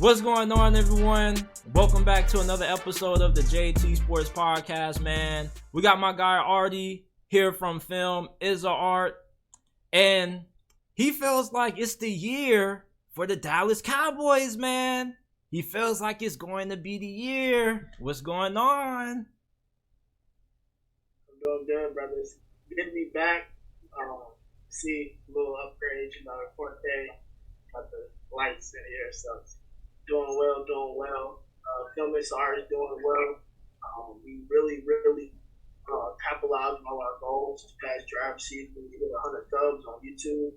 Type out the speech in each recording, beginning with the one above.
What's going on, everyone? Welcome back to another episode of the JT Sports Podcast, man. We got my guy Artie here from FilmIssaArt, and he feels like it's the year for the Dallas Cowboys, man. He feels like it's going to be the year. What's going on? I'm doing good, brothers. Good to be back. See a little upgrade, fourth day. Got the lights in here, so doing well. FilmIssaArt is doing well. We really capitalized on all our goals this past draft season. We hit 100 subs on YouTube.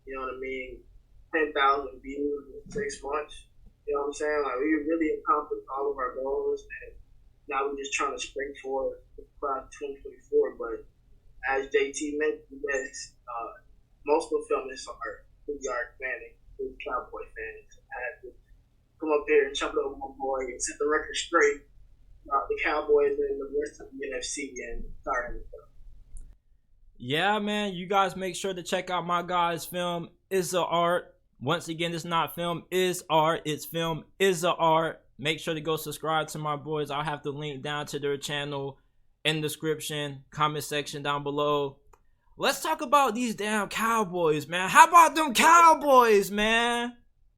You know what I mean? 10,000 views in 6 months. You know what I'm saying? Like, we really accomplished all of our goals, and now we're just trying to spring forward to 2024. But as JT mentioned, most of FilmIssaArt, WR Brandin Cooks, Cowboy fans, I had to come up here and chop it over my boy and set the record straight about the Cowboys and the rest of the NFC and starting the stuff. Yeah, man, you guys make sure to check out my guys' FilmIssaArt. Once again, it's not FilmIssaArt, it's FilmIssaArt. Make sure to go subscribe to my boys. I'll have the link down to their channel in the description, comment section down below. Let's talk about these damn Cowboys, man. How about them Cowboys, man?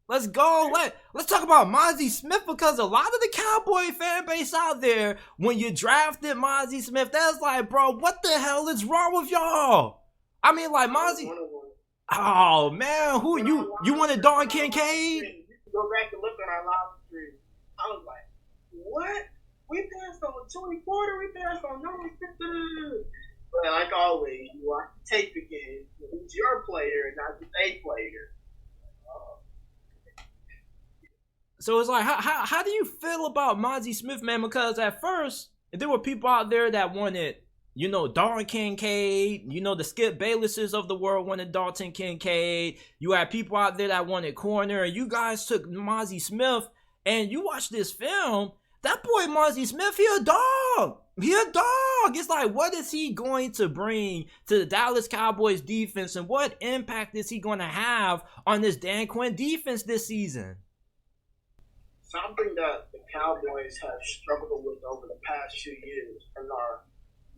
Let's go. Let's talk about Mazi Smith, because a lot of the Cowboy fan base out there, when you drafted Mazi Smith, that's like, bro, what the hell is wrong with y'all? I mean, like, Mazi. Oh, man. Who you wanted Don Kincaid? Go back and look at our live stream. I was like, what? We passed on Tony Porter. We passed on number 50. But like always, you watch the tape again. Who's your player and not the A player? So it's like, how do you feel about Mazi Smith, man? Because at first, there were people out there that wanted, Don Kincaid. The Skip Baylesses of the world wanted Dalton Kincaid. You had people out there that wanted corner. And you guys took Mazi Smith. And you watch this film, that boy Mazi Smith, he a dog. It's like, what is he going to bring to the Dallas Cowboys defense, and what impact is he going to have on this Dan Quinn defense this season? Something that the Cowboys have struggled with over the past few years in our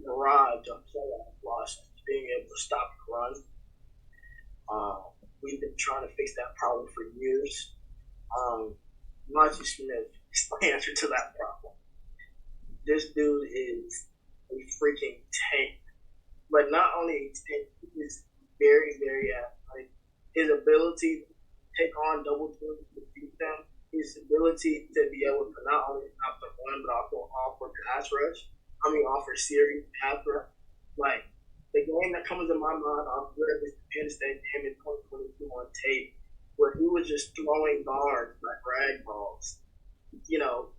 mirage of playoff loss, being able to stop the run. We've been trying to fix that problem for years. Mazi Smith is the answer to that problem. This dude is a freaking tank. But not only a tank, he is very, very athletic. His ability to take on double teams to beat them, his ability to be able to not only stop the run, but also offer series pass rush. Like, the game that comes to my mind off good is the Penn State him in 2022 on tape, where he was just throwing guards like rag balls,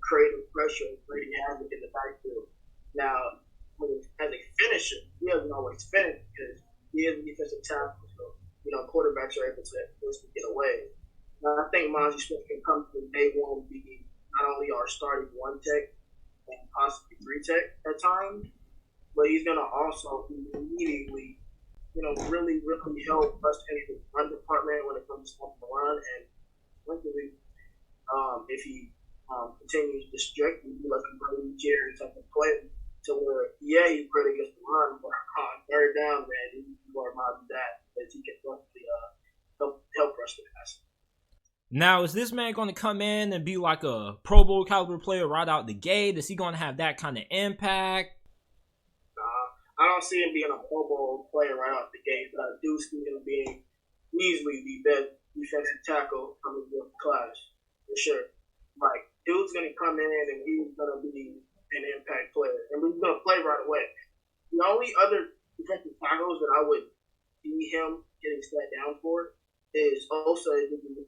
creating pressure and creating havoc in the backfield. Now, as a finisher, he doesn't always finish because he is a defensive tackle, so, quarterbacks are able to get away. Now, I think Mazi Smith can come to day one be not only our starting one tech and possibly three tech at times, but he's going to also immediately really help us in the run department when it comes to stopping the run. And luckily, if he continues to strictly be like a Brady Jerry type of play, to where, he's great against the run, but on third down, man, he's more about that he can definitely help rush the pass. Now, is this man going to come in and be like a Pro Bowl caliber player right out the gate? Is he going to have that kind of impact? I don't see him being a Pro Bowl player right out the gate, but I do see him being easily the best defensive tackle coming in the class, for sure. Like, dude's going to come in and he's going to be an impact player, and he's going to play right away. The only other defensive tackles that I would see him getting set down for is also defensive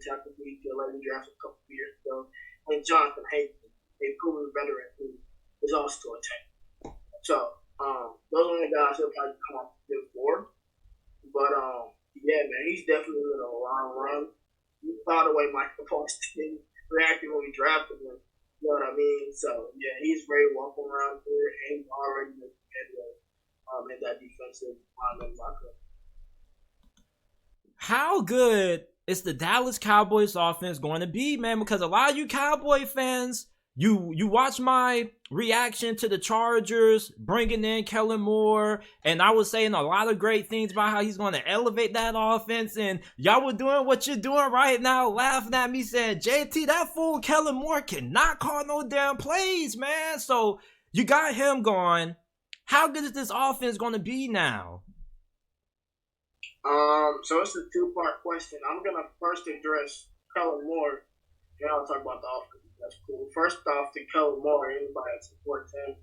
tackle we drafted a couple of years ago, and Jonathan Hayden, a proven veteran who is also a tank. So, those are the guys that probably come off the board. But, man, he's definitely in a long run. You saw the way Mike McCarthy reacted when we drafted him. You know what I mean? So, he's very welcome around here, and he's already in that defensive lineman locker. how good is the Dallas Cowboys offense going to be, man? Because a lot of you Cowboy fans, you watch my reaction to the Chargers bringing in Kellen Moore, and I was saying a lot of great things about how he's going to elevate that offense, and y'all were doing what you're doing right now, laughing at me saying, JT, that fool Kellen Moore cannot call no damn plays, man. So you got him going. How good is this offense going to be now? So it's a two-part question. I'm gonna first address Kellen Moore, and I'll talk about the offense. That's cool. First off, to Kellen Moore, anybody that supports him,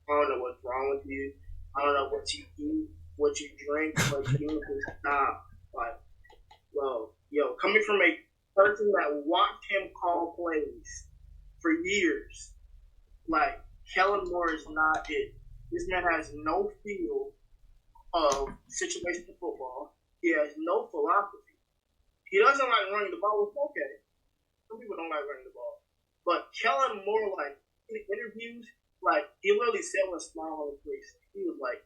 I don't know what's wrong with you. I don't know what you eat, what you drink, but you need to stop. Like, well, coming from a person that watched him call plays for years, like, Kellen Moore is not it. This man has no feel of situational football. He has no philosophy. He doesn't like running the ball. It's okay. Some people don't like running the ball. But Kellen Moore, like, in interviews, like, he literally said with a smile on his face. He was like,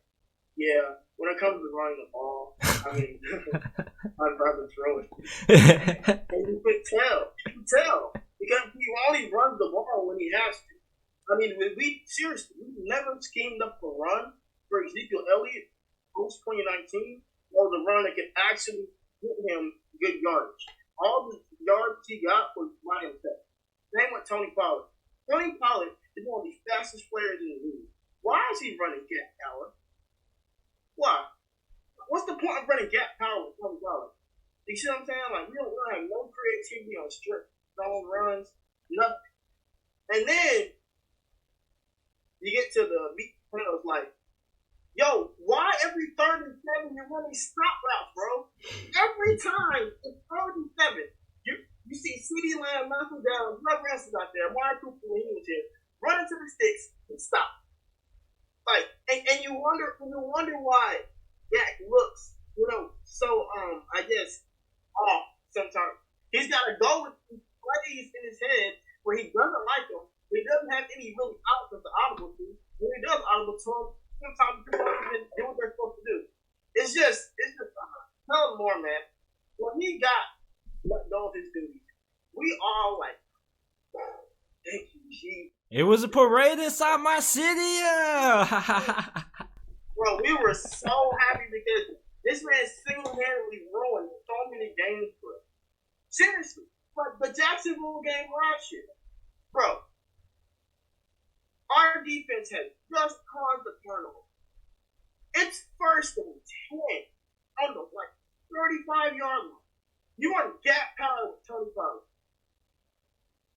yeah, when it comes to running the ball, I mean, I'd rather throw it. And you could tell. You could tell. Because he only runs the ball when he has to. I mean, we never schemed up a run for Ezekiel Elliot post 2019. Was a run that could actually get him good yardage. All the yards he got was by himself. Same with Tony Pollard. Tony Pollard is one of the fastest players in the league. Why is he running gap power? Why? What's the point of running gap power with Tony Pollard? You see what I'm saying? Like, we don't have no creativity on strip, no runs, nothing. And then you get to the meat panels like, yo, why every 3rd and 7 you're running stop routes, bro? Every time it's 3rd and 7, you see CeeDee Lamb knocking down, whoever else is out there, Mark Cooper when he was here, run into the sticks and stop. Like, and you wonder why Dak looks, so I guess off sometimes. He's got to go with these plays in his head where he doesn't like them. He doesn't have any really outlets to audible to. When he does audible to him, sometimes people don't even do what they're supposed to do. It's just Kellen Moore, man. When he got let go of his duties, we all like, thank you, Chief. It was a parade inside my city. Bro, we were so happy because this man single-handedly ruined so many games for us. Seriously. Like the Jacksonville game last year. Bro, our defense has just caused the turnover. It's 1st and 10 on the 35-yard line. You want gap power with Tony Pollard.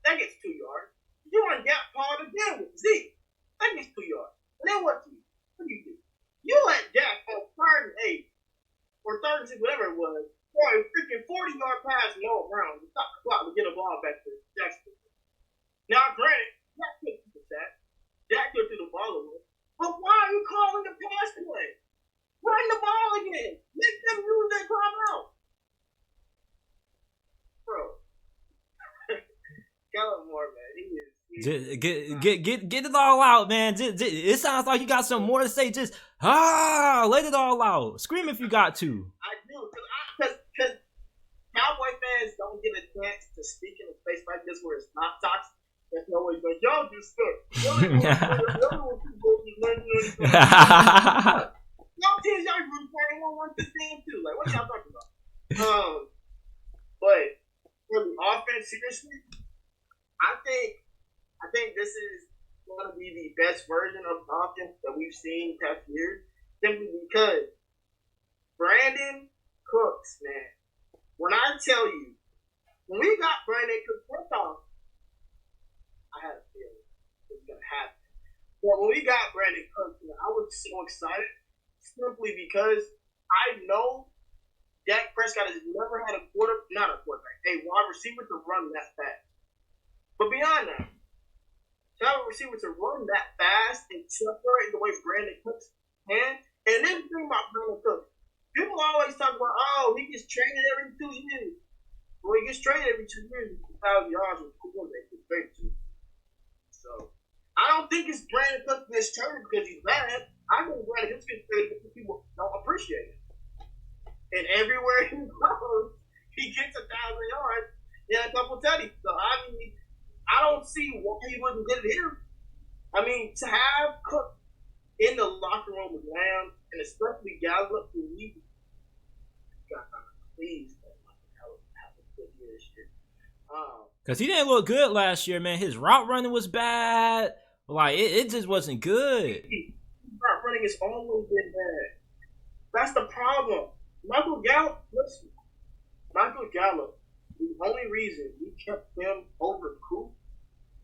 That gets 2 yards. You want gap power again with Zeke. That gets 2 yards. And then what do you do? What do you do? You let Dak on 3rd and 8 or 3rd and 6, whatever it was, for a freaking 40-yard pass Noah Brown to stop the clock to get a ball back to Jackson. Now, granted, Dak couldn't do that. Dak could do the ball away. But why are you calling the pass play? Run the ball again. Make them use their timeout. Bro. Kellen Moore, man. Get it all out, man. It sounds like you got some more to say. Just let it all out. Scream if you got to. I do, because Cowboy fans don't get a chance to speak in a space like this where it's not toxic. That's no way. But y'all do stuff. Y'all teams y'all rooting for anyone wants this team too. Like, what y'all talking about? But for the offense, seriously, I think this is going to be the best version of offense that we've seen past years, simply because Brandin Cooks, man. When I tell you, when we got Brandin Cooks, first off, I had a feeling it was going to happen. But when we got Brandin Cooks, man, I was so excited simply because I know Dak Prescott has never had a wide receiver to run that fast. But beyond that, to have a receiver to run that fast and separate the way Brandin Cooks can, and then the thing about Brandin Cooks, people always talk about, he gets traded every 2 years. Well, he gets traded every 2 years, 1,000 yards with 2 So, I don't think it's Brandin Cooks gets traded because he's bad. I think Brandin Cooks gets traded because people don't appreciate it. And everywhere he goes, He gets 1,000 yards and a couple tutties. So I mean, I don't see why he wouldn't get it here. I mean, to have Cook in the locker room with Lamb and especially Gallup, who we God, please have a good year this year. Because he didn't look good last year, man. His route running was bad. Like, it just wasn't good. Route running has always been bad. That's the problem. Michael Gallup, listen. Michael Gallup, the only reason we kept him over Coop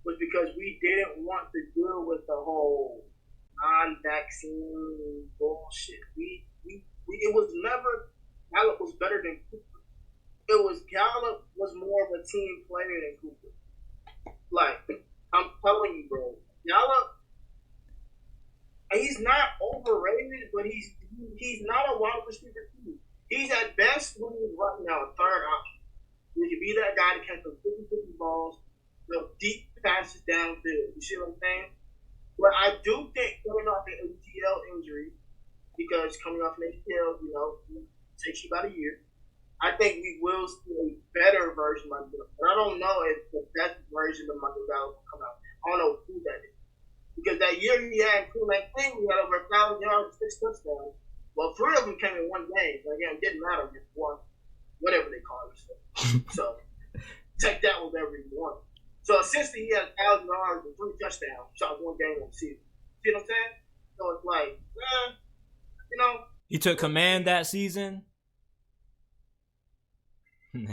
was because we didn't want to deal with the whole non-vaccine bullshit. It was never Gallup was better than Cooper. It was Gallup was more of a team player than Cooper. Like, I'm telling you, bro, Gallup, he's not overrated, but he's not a wide receiver too. He's at best when he's right now a third option. He can be that guy to catch those 50-50 balls, the deep passes downfield. You see what I'm saying? But I do think coming off an ACL injury, because coming off an ACL, it takes you about a year. I think we will see a better version of Michael Gallup. But I don't know if the best version of Michael Gallup will come out. I don't know who that is. Because that year he had 2019, we had over 1,000 yards and 6 touchdowns. Well, 3 of them came in one game. So again, it didn't matter if one, whatever they call it. So take that with whatever you want. So essentially, he had 1,000 yards and 3 touchdowns. Shot one game on the season. See what I'm saying? So it's like, He took command that season. But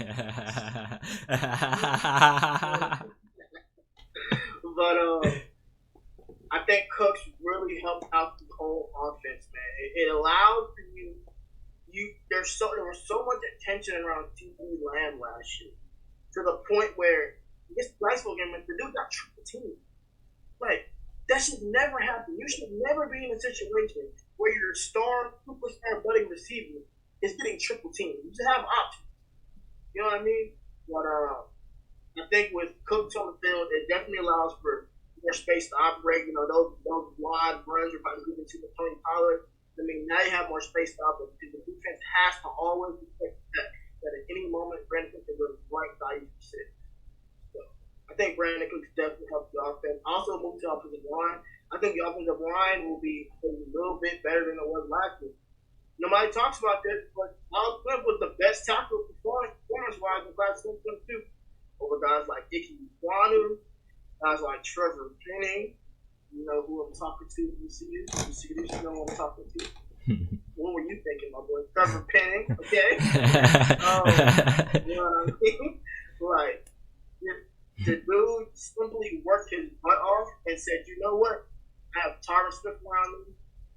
I think Cooks really helped out the whole offense, man. It allowed for you. There was so much attention around CD Lamb last year, to the point where this Bryceville game, the dude got triple teamed. Like, that should never happen. You should never be in a situation where your superstar budding receiver is getting triple teamed. You should have options. You know what I mean? But I think with Cooks on the field, it definitely allows for more space to operate. Those wide runs are probably moving to the Tony Pollard. I mean, now you have more space to operate because the defense has to always respect that at any moment Brandin Cooks is the right value for six. So I think Brandin Cooks definitely helps the offense. Also, move to the offensive line. I think the offensive line will be a little bit better than it was last year. Nobody talks about this, but Alex Smith was the best tackle performance-wise in class 2022 over guys like Icky Kwanu, guys like Trevor Penning. You know who I'm talking to. You see this? You know who I'm talking to. What were you thinking, my boy? Trevor Penning, okay? You know what I mean? Like, the dude simply worked his butt off and said, you know what? I have Tyler Smith around me.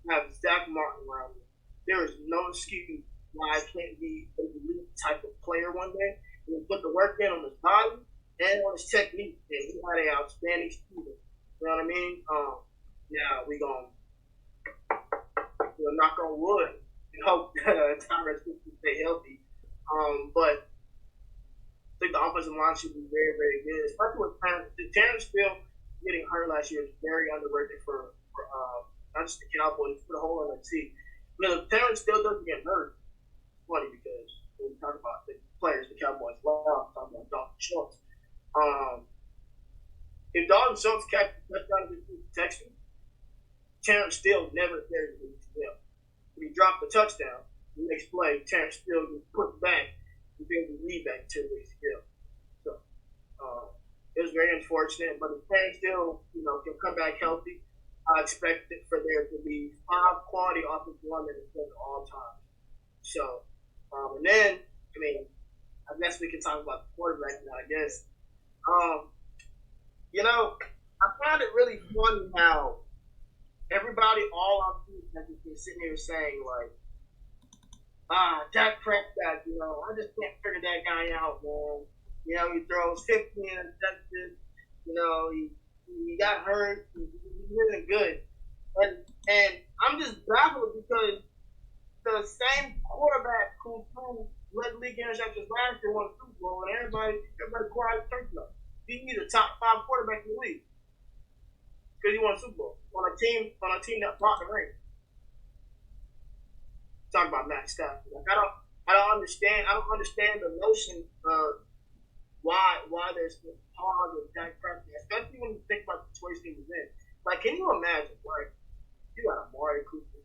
I have Zach Martin around me. There is no excuse why I can't be an elite type of player one day. He put the work in on his body and on his technique, and he had an outstanding season. You know what I mean? Yeah, we're knock on wood and hope that Tyrus can stay healthy. But I think the offensive line should be very, very good, especially with Terrence Steele getting hurt last year is very underrated for not just the Cowboys, for the whole NFC. If Terrence still doesn't get hurt, it's funny because when we talk about the players the Cowboys love, talking about Dalton Schultz. If Dalton Schultz catches the touchdown against the Texans, Terrence Steele never carries the ACL. When he dropped the touchdown, the next play, Terrence Steele gets put back and be able to lead back to the ACL. So it was very unfortunate, but if Terrence Steele, can come back healthy, I expect it for there to be 5 quality offensive linemen at all times. So, and then, I guess we can talk about the quarterback now, I guess. I find it really funny how everybody, all our teams, has been sitting here saying, like, Dak Prescott, I just can't figure that guy out, man. He throws 15 interceptions, he got hurt, he's really good. And I'm just baffled because the same quarterback who led the league interceptions last year won the Super Bowl, and everybody quiet turkey up. He's the top 5 quarterback in the league because he won a Super Bowl on a team that fought the ring. Talk about Matt Stafford. Like, I don't understand. I don't understand the notion of why there's this pause with Dak Prescott, especially when you think about the situation he was in. Like, can you imagine? Like, you got Amari Cooper,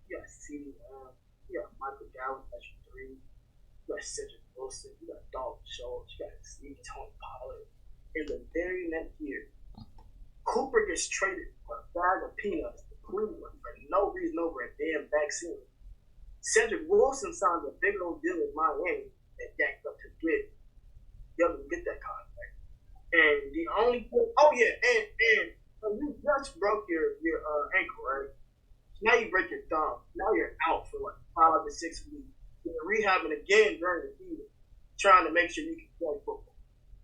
you got CeeDee Lamb, you got Michael Gallup as your three, you got Cedric Wilson, you got Dalton Schultz, you got Steve Tony Pollard. In the very next year, Cooper gets traded for a bag of peanuts to Cleveland for no reason over a damn vaccine. Cedric Wilson signs a big old deal with Miami that Dak up to get. You'll get that contract. And the only thing, and you just broke your ankle, right? Now you break your thumb. Now you're out for like 5 to 6 weeks. You're rehabbing again during the season, trying to make sure you can play football.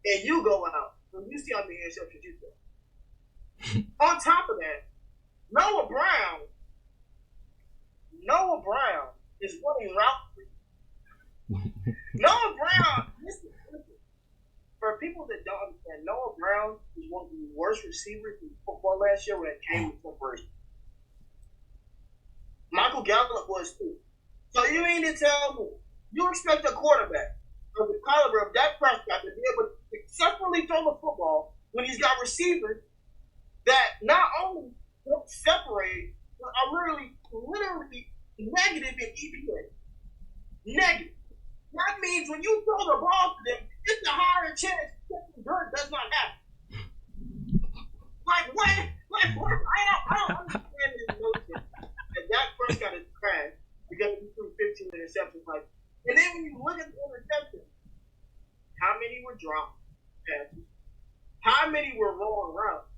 And you go out, and you see how many interceptions you throw. On top of that, Noah Brown is running route for you. Noah Brown, listen. For people that don't understand, Noah Brown was one of the worst receivers in football last year when it came to separation. Michael Gallup was too. So you mean to tell me you expect a quarterback of the caliber of Dak Prescott to be able to successfully throw the football when he's got receivers that not only don't separate, but are literally negative in EPA. Negative. That means when you throw the ball to them, it's a higher chance something good does not happen. Like, what? Like, what? I don't understand this notion that Dak Prescott is trash because he threw 15 interceptions. Like, and then when you look at the interceptions, how many were dropped passes? How many were wrong routes?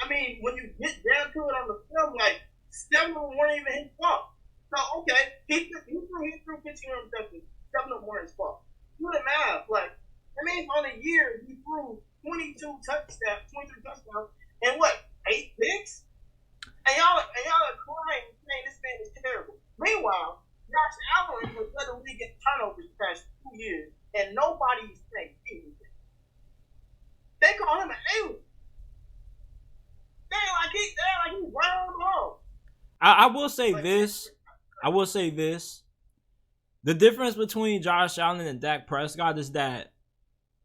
I mean, when you get down to it on the film, like, 7 of them weren't even his fault. So, okay, he threw 15 interceptions. 7 of them weren't his fault. Do the math. Like, I mean, on a year, he threw 23 touchdowns, and what, 8 picks? And y'all are crying saying this man is terrible. Meanwhile, Josh Allen was led the league in turnovers the past 2 years, and nobody's saying anything. They call him an alien. They like he's right on the ball. I will say this. The difference between Josh Allen and Dak Prescott is that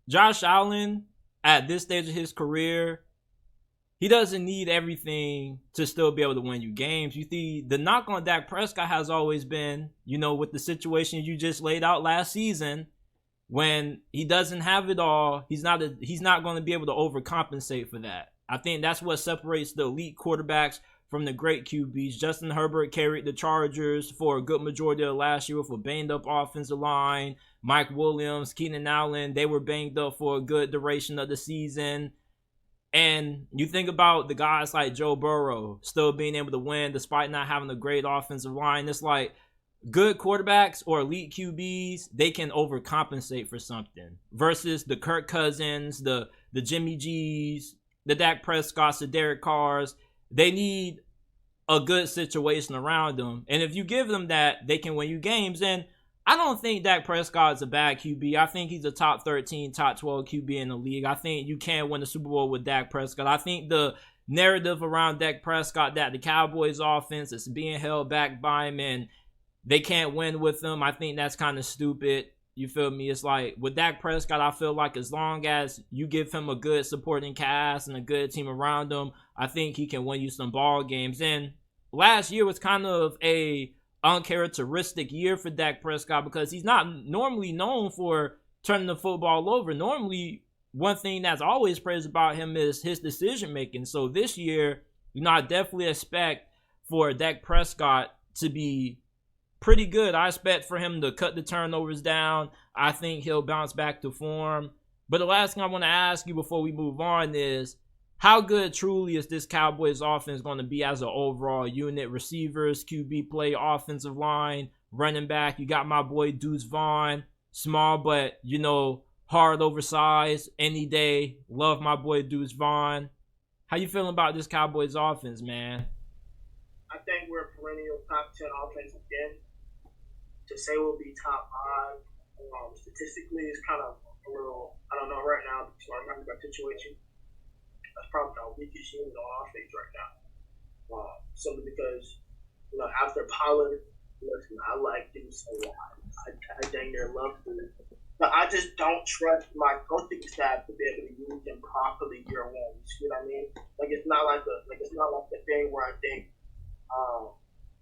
Josh Allen, at this stage of his career, he doesn't need everything to still be able to win you games. You see, the knock on Dak Prescott has always been, with the situation you just laid out last season, when he doesn't have it all, he's not going to be able to overcompensate for that. I think that's what separates the elite quarterbacks from the great QBs. Justin Herbert carried the Chargers for a good majority of last year with a banged up offensive line. Mike Williams, Keenan Allen, they were banged up for a good duration of the season. And you think about the guys like Joe Burrow still being able to win despite not having a great offensive line. It's like good quarterbacks or elite QBs, they can overcompensate for something. Versus the Kirk Cousins, the Jimmy G's, the Dak Prescotts, the Derek Carrs. They need a good situation around them. And if you give them that, they can win you games. And I don't think Dak Prescott is a bad QB. I think he's a top 13, top 12 QB in the league. I think you can win the Super Bowl with Dak Prescott. I think the narrative around Dak Prescott that the Cowboys offense is being held back by him and they can't win with him, I think that's kind of stupid. You feel me? It's like with Dak Prescott, I feel like as long as you give him a good supporting cast and a good team around him, I think he can win you some ball games. And last year was kind of a uncharacteristic year for Dak Prescott because he's not normally known for turning the football over. Normally, one thing that's always praised about him is his decision making. So this year, I definitely expect for Dak Prescott to be pretty good. I expect for him to cut the turnovers down. I think he'll bounce back to form. But the last thing I want to ask you before we move on is, how good truly is this Cowboys offense going to be as an overall unit? Receivers, QB play, offensive line, running back. You got my boy Deuce Vaughn, small but, hard oversized any day. Love my boy Deuce Vaughn. How you feeling about this Cowboys offense, man? I think we're a perennial top 10 offense again. To say we'll be top 5, statistically, is kind of a little, I don't know right now, because I'm talking about situation. That's probably our weakest unit on offense right now. Simply because, after Pollard, listen, I like Deuce a lot. I dang near love to. But I just don't trust my coaching staff to be able to use him properly year one. You see what I mean? Like it's not like the thing where I think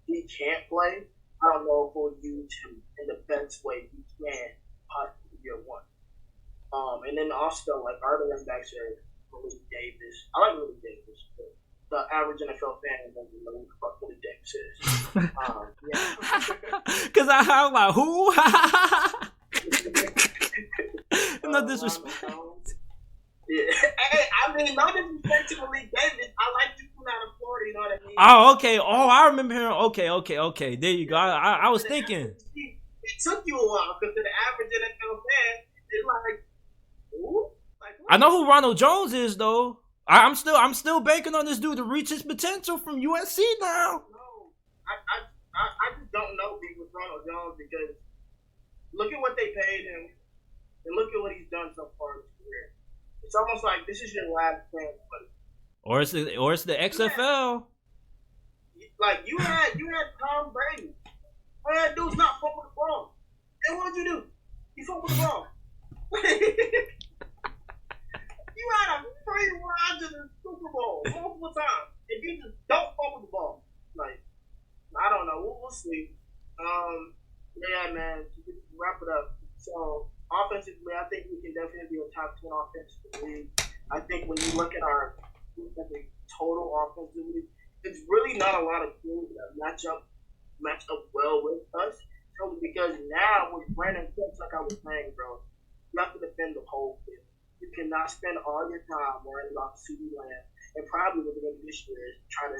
he can't play. I don't know if we'll use him in the best way he can possibly year one. And then also like our running backs are Willie Davis. I like Willie Davis, but the average NFL fan doesn't know who the fuck Willie Davis is. Yeah. Cause I'm like, who? No disrespect. Yeah. Hey, I mean, no disrespect to Willie Davis. I like you from out of Florida. You know what I mean? Oh, okay. Oh, I remember hearing. Okay. There you go. I was thinking. It took you a while because to the average NFL fan, it's like, ooh. Like, I know who Ronald Jones is though. I'm still banking on this dude to reach his potential from USC now. No, I just don't know with Ronald Jones because look at what they paid him and look at what he's done so far in his career. It's almost like this is your last chance, buddy. Or it's the XFL. Like you had Tom Brady. All you had to do is not fumble the ball. And what did you do? You fumbled the ball. You had a free ride to the Super Bowl multiple times. If you just don't fumble the ball, like I don't know, we'll see. Yeah, man. To wrap it up. So offensively, I think we can definitely be a top 10 offense in the league. I think when you look at our total offensively, it's really not a lot of teams that match up well with us. So because now with Brandin Cooks, like I was saying, bro, you have to defend the whole field. You cannot spend all your time worrying about CeeDee Lamb, and probably what they're going to do this year is try to,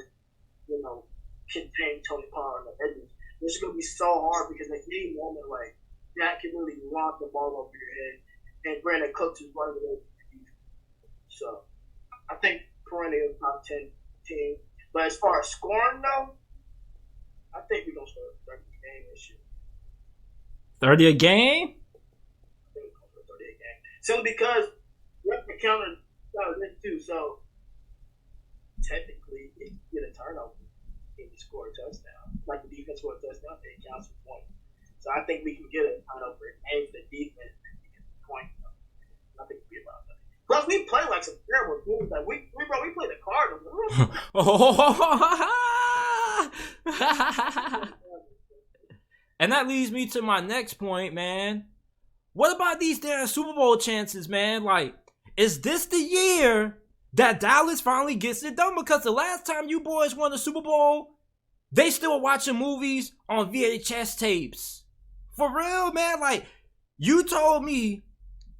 contain Tony Pollard on the edges. It's going to be so hard because at any moment, like, that can really lob the ball over your head, and Brandin Cooks is running it over your defense. So, I think perennial top 10 team. But as far as scoring, though, I think we're going to score 30 a game this year. 30 a game? I think we're going to score 30 a game. Simply because we have to counter this too. So technically, if you get a turnover and you score a touchdown, like the defense scored a touchdown, it counts for points. So I think we can get a turnover and aim for the defense and get the point. I think we'll be about that. Plus, we play like some terrible teams. Like we play the Cardinals. And that leads me to my next point, man. What about these damn Super Bowl chances, man? Like, is this the year that Dallas finally gets it done? Because the last time you boys won the Super Bowl, they still watching movies on VHS tapes. For real, man. Like, you told me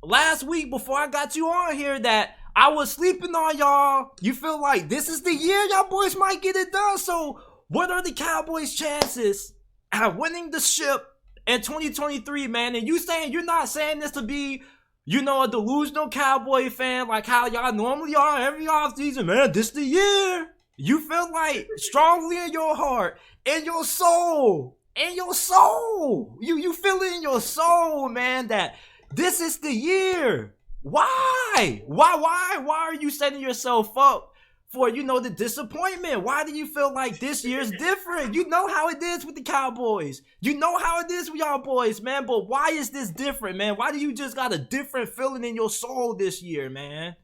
last week before I got you on here that I was sleeping on y'all. You feel like this is the year y'all boys might get it done. So, what are the Cowboys' chances at winning the ship in 2023, man? And you saying you're not saying this to be, a delusional Cowboy fan like how y'all normally are every offseason, man. This the year. You feel like strongly in your heart, in your soul, you feel it in your soul, man, that this is the year. Why? Why are you setting yourself up for, the disappointment? Why do you feel like this year's different? You know how it is with the Cowboys. You know how it is with y'all boys, man. But why is this different, man? Why do you just got a different feeling in your soul this year, man?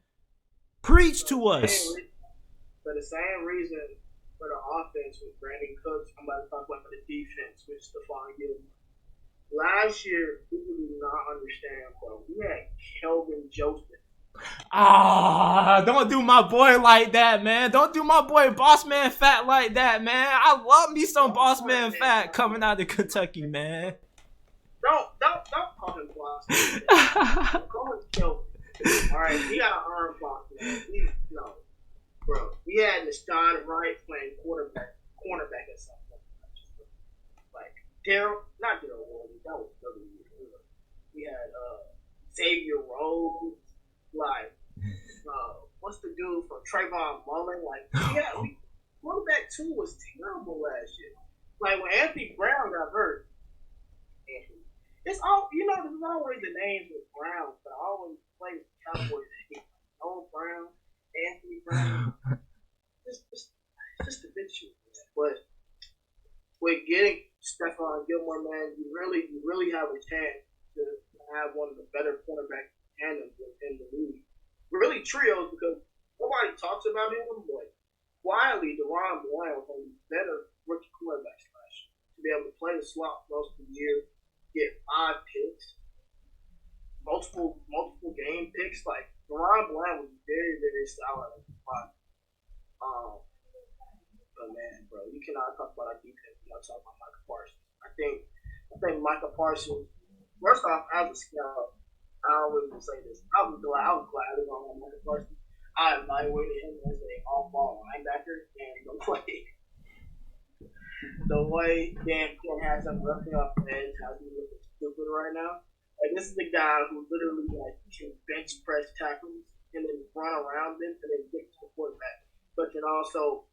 Preach to us. For the same reason for the offense with Brandin Cooks, I'm about to talk about the defense with Stephon Gilmore. Last year, people do not understand, bro. We had Kelvin Joseph. Don't do my boy like that, man. Don't do my boy Boss Man Fat like that, man. I love me some Boss Man Fat coming out of Kentucky, man. Don't call him Boss Man. Call him Kelvin. All right, he got an arm box, man. Bro. He had Stein Wright playing cornerback at some point. Like not Daryl Williams, that was another year. We had Xavier Rhodes. Like, what's the dude from Trayvon Mullen? Like, quarterback 2 was terrible last year. Like, when Anthony Brown got hurt, it's all, there's always the names with Brown, but I always play with Cowboys. Old Brown, Anthony Brown. Just a bit shit. But with getting Stephon Stephon Gilmore, man, you really have a chance to have one of the better cornerback tandems in the league. Really trios because nobody talks about him, but quietly, DeRon Bland was one of the better rookie quarterbacks last year. To be able to play the slot most of the year, get 5 picks, multiple game picks. Like, DeRon Bland was very, very solid at the spot. But man, bro, you cannot talk about our defense without talking about Micah Parsons. I think Micah Parsons, first off, as a scout, I always say this. I was glad I was on Micah Parsons. I evaluated him as a off-ball linebacker, and the way Dan Quinn has him roughing off the edge has me looking stupid right now. Like, this is the guy who literally can bench press tackles and then run around them and then get to the quarterback, but can also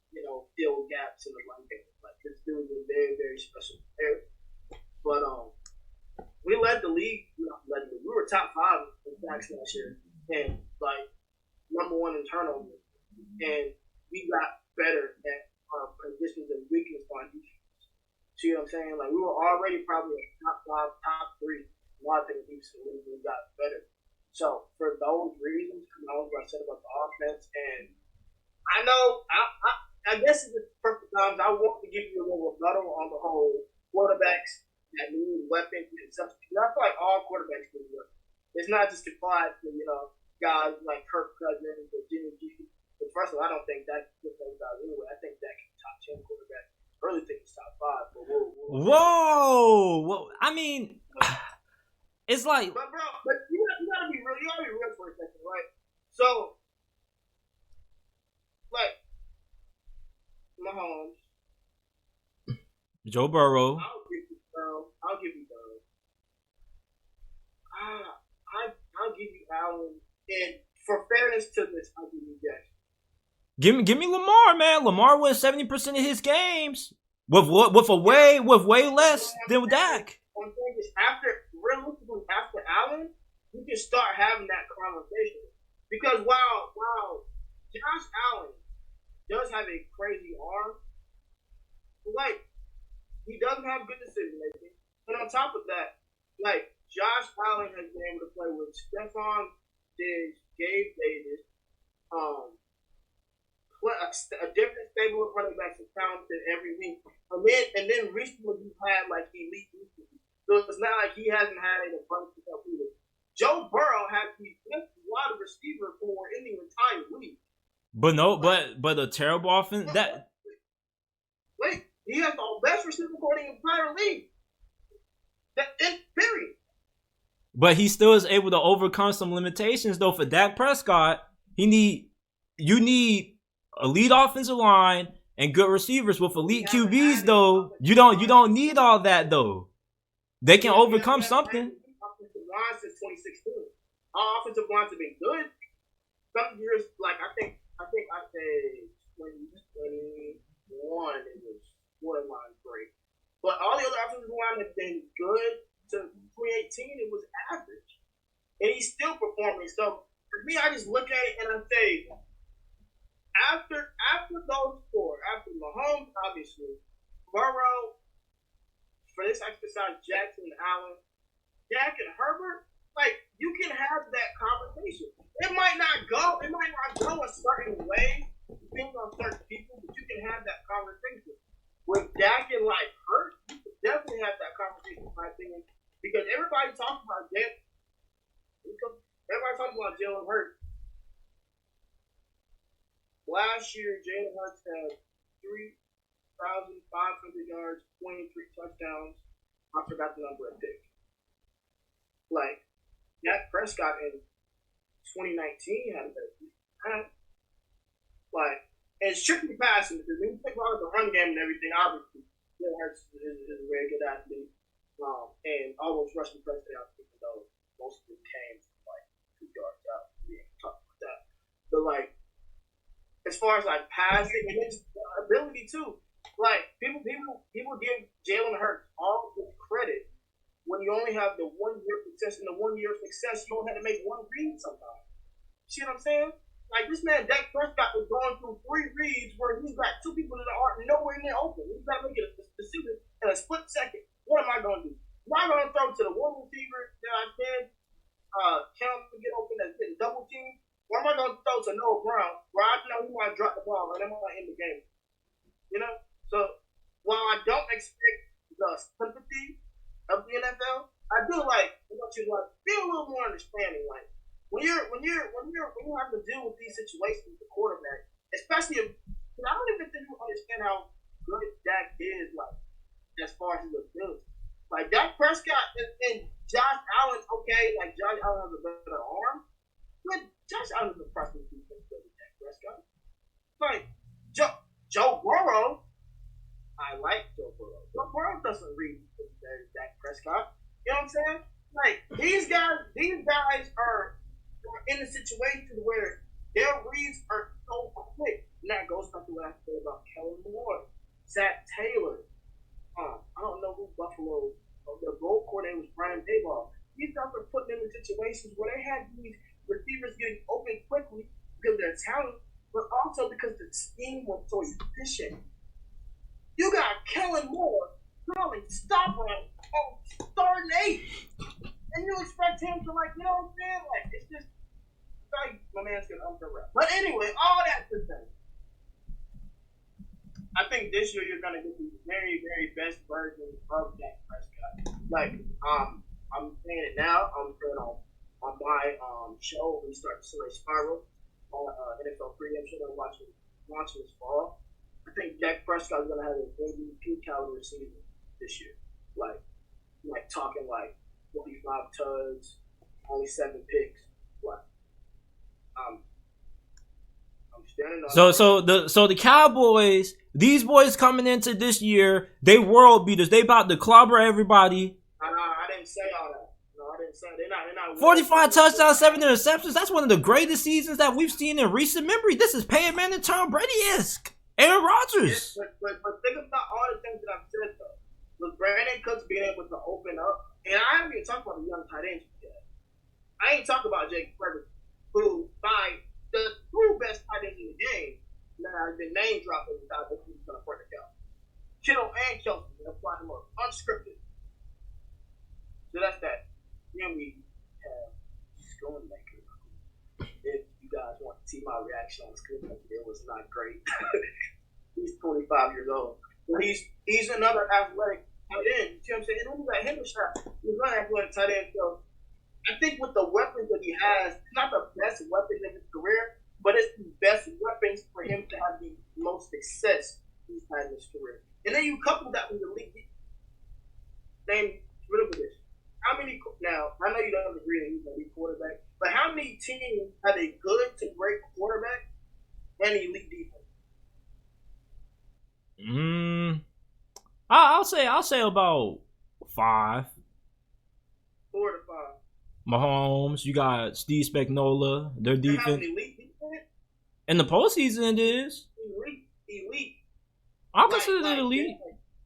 fill gaps in the run game. Like, this dude is a very, very special player. But we led the league. We were top 5 in sacks last year, and number 1 in turnovers. And we got better at our positions and weakness on defense. See what I'm saying? Like, we were already probably a top 5, top 3. A lot of things we got better. So for those reasons, what I said about the offense, and I know I guess it's the perfect times I want to give you a little rebuttal on the whole quarterbacks that need weapons and stuff. I feel like all quarterbacks need weapons. It's not just applied to guys like Kirk Cousins or Jimmy G. But first of all, I don't think that good those guys anyway. I think that top 10 quarterback. I really think he's top 5. But whoa! I mean, it's like. But you gotta be real for a second, right? So, like, Mahomes, Joe Burrow. I'll give you Burrow. I'll give you Allen. And for fairness to this, I'll give you Jackson. Give me Lamar, man. Lamar wins 70% of his games with way less than Dak. I'm saying is realistically after Allen, you can start having that conversation. Because while Josh Allen does have a crazy arm, he doesn't have good decision making. And on top of that, Josh Allen has been able to play with Stephon Diggs, Gabe Davis, a different stable of running backs and talented every week. And then recently you've had elite receivers. So it's not like he hasn't had a bunch of stuff either. Joe Burrow has the best wide receiver core in the entire league. But a terrible offense. He has the best receiver core in the entire league. Period. But he still is able to overcome some limitations, though. For Dak Prescott, you need elite offensive line and good receivers with elite QBs. Though you don't need all that though. They can overcome something. Offensive line since 2016. Our offensive lines have been good. Some years, I think I say 2021 it was borderline great. But all the other offensive line have been good. To 2018, it was average, and he's still performing. So for me, I just look at it and I say, after those 4, after Mahomes, obviously, Burrow, for this exercise, Jackson, Allen, Dak, and Herbert, you can have that conversation. It might not go a certain way, depending on certain people, but you can have that conversation. With Dak and Hurt, you can definitely have that conversation, in my opinion, because everybody talks about Jalen Hurts. Last year, Jalen Hurts had 3,500 yards, 23 touchdowns. I forgot the number of picks. Dak Prescott in 2019 had a better season. And it's strictly passing because when you think about the run game and everything, obviously, Jalen Hurts is a very good athlete. And almost rushing touchdowns, even though most of them came from 2 yards out. We ain't talking about that. But as far as passing and his ability too, people give Jalen Hurts all the credit when you only have the 1 year success. In the 1 year success, you only had to make 1 read sometimes. See what I'm saying? This man Dak Prescott was going through 3 reads where he's got 2 people that are nowhere near open. He's got to make a decision in a split second. You know? So while I don't expect the sympathy of the NFL, I do want you to be a little more understanding. Like when you have to deal with these situations with the quarterback, especially if I don't even think you understand how good Dak is, like as far as his ability. Like Dak Prescott and Josh Allen, okay, like Josh Allen has a better arm, but Josh Allen's a impressive defense than Dak Prescott. Like Joe Burrow, I like Joe Burrow. Joe Burrow doesn't read Dak Prescott. You know what I'm saying? Like these guys are in a situation where their reads are so quick. And that goes back to what I said about Kellen Moore, Zach Taylor. I don't know who Buffalo, their goal coordinator was Brian Daboll. These guys are putting them in situations where they have these receivers getting open quickly because of their talent, but also because the scheme was so efficient. You got Kellen Moore throwing stop run on 3rd and 8. And you expect him to, like, you know what I'm saying? Like, it's just, like, my man's going to underrap. But anyway, all that to say, I think this year you're going to get the very, very best version of Dak Prescott. Like, I'm saying it now. I'm saying on my show, we start to see a spiral on NFL pregame show that I'm watching this fall. I think Dak Prescott is going to have an MVP caliber season this year. Like talking like 45 tugs, only 7 picks. What? I'm standing on. So the Cowboys, these boys coming into this year, they world beaters. They about to clobber everybody. I didn't say all that. No, I didn't say they're not 45 touchdowns, 7 interceptions. That's one of the greatest seasons that we've seen in recent memory. This is Peyton Manning, Tom Brady-esque. Aaron Rodgers. Yeah, but think about all the things that I've said though. With Brandin Cooks being able to open up, and I haven't even talked about the young tight ends yet. I ain't talking about Jake Ferguson, who by the 2 best tight ends in the game. Now the name drop every time he's gonna work it out. Kittle and Kelsey, they're flying them up unscripted. So that's that. Then we have Schoonmaker. If you guys want to see my reaction on Schoonmaker, it was not great. He's 25 years old. But he's another athletic tight end. You see what I'm saying? And then we got Henderson. He's another athletic tight end. So I think with the weapons that he has, it's not the best weapons in his career, but it's the best weapons for him to have the most success he's had in his career. And then you couple that with the league. Name this. How many? Now I know you don't agree that he's an elite quarterback, but how many teams have a good to great quarterback and elite defense? I'll say about 5. 4 to 5. Mahomes, you got Steve Spagnuolo, their defense. Elite defense? In the postseason, it is. Elite. I'll consider it elite.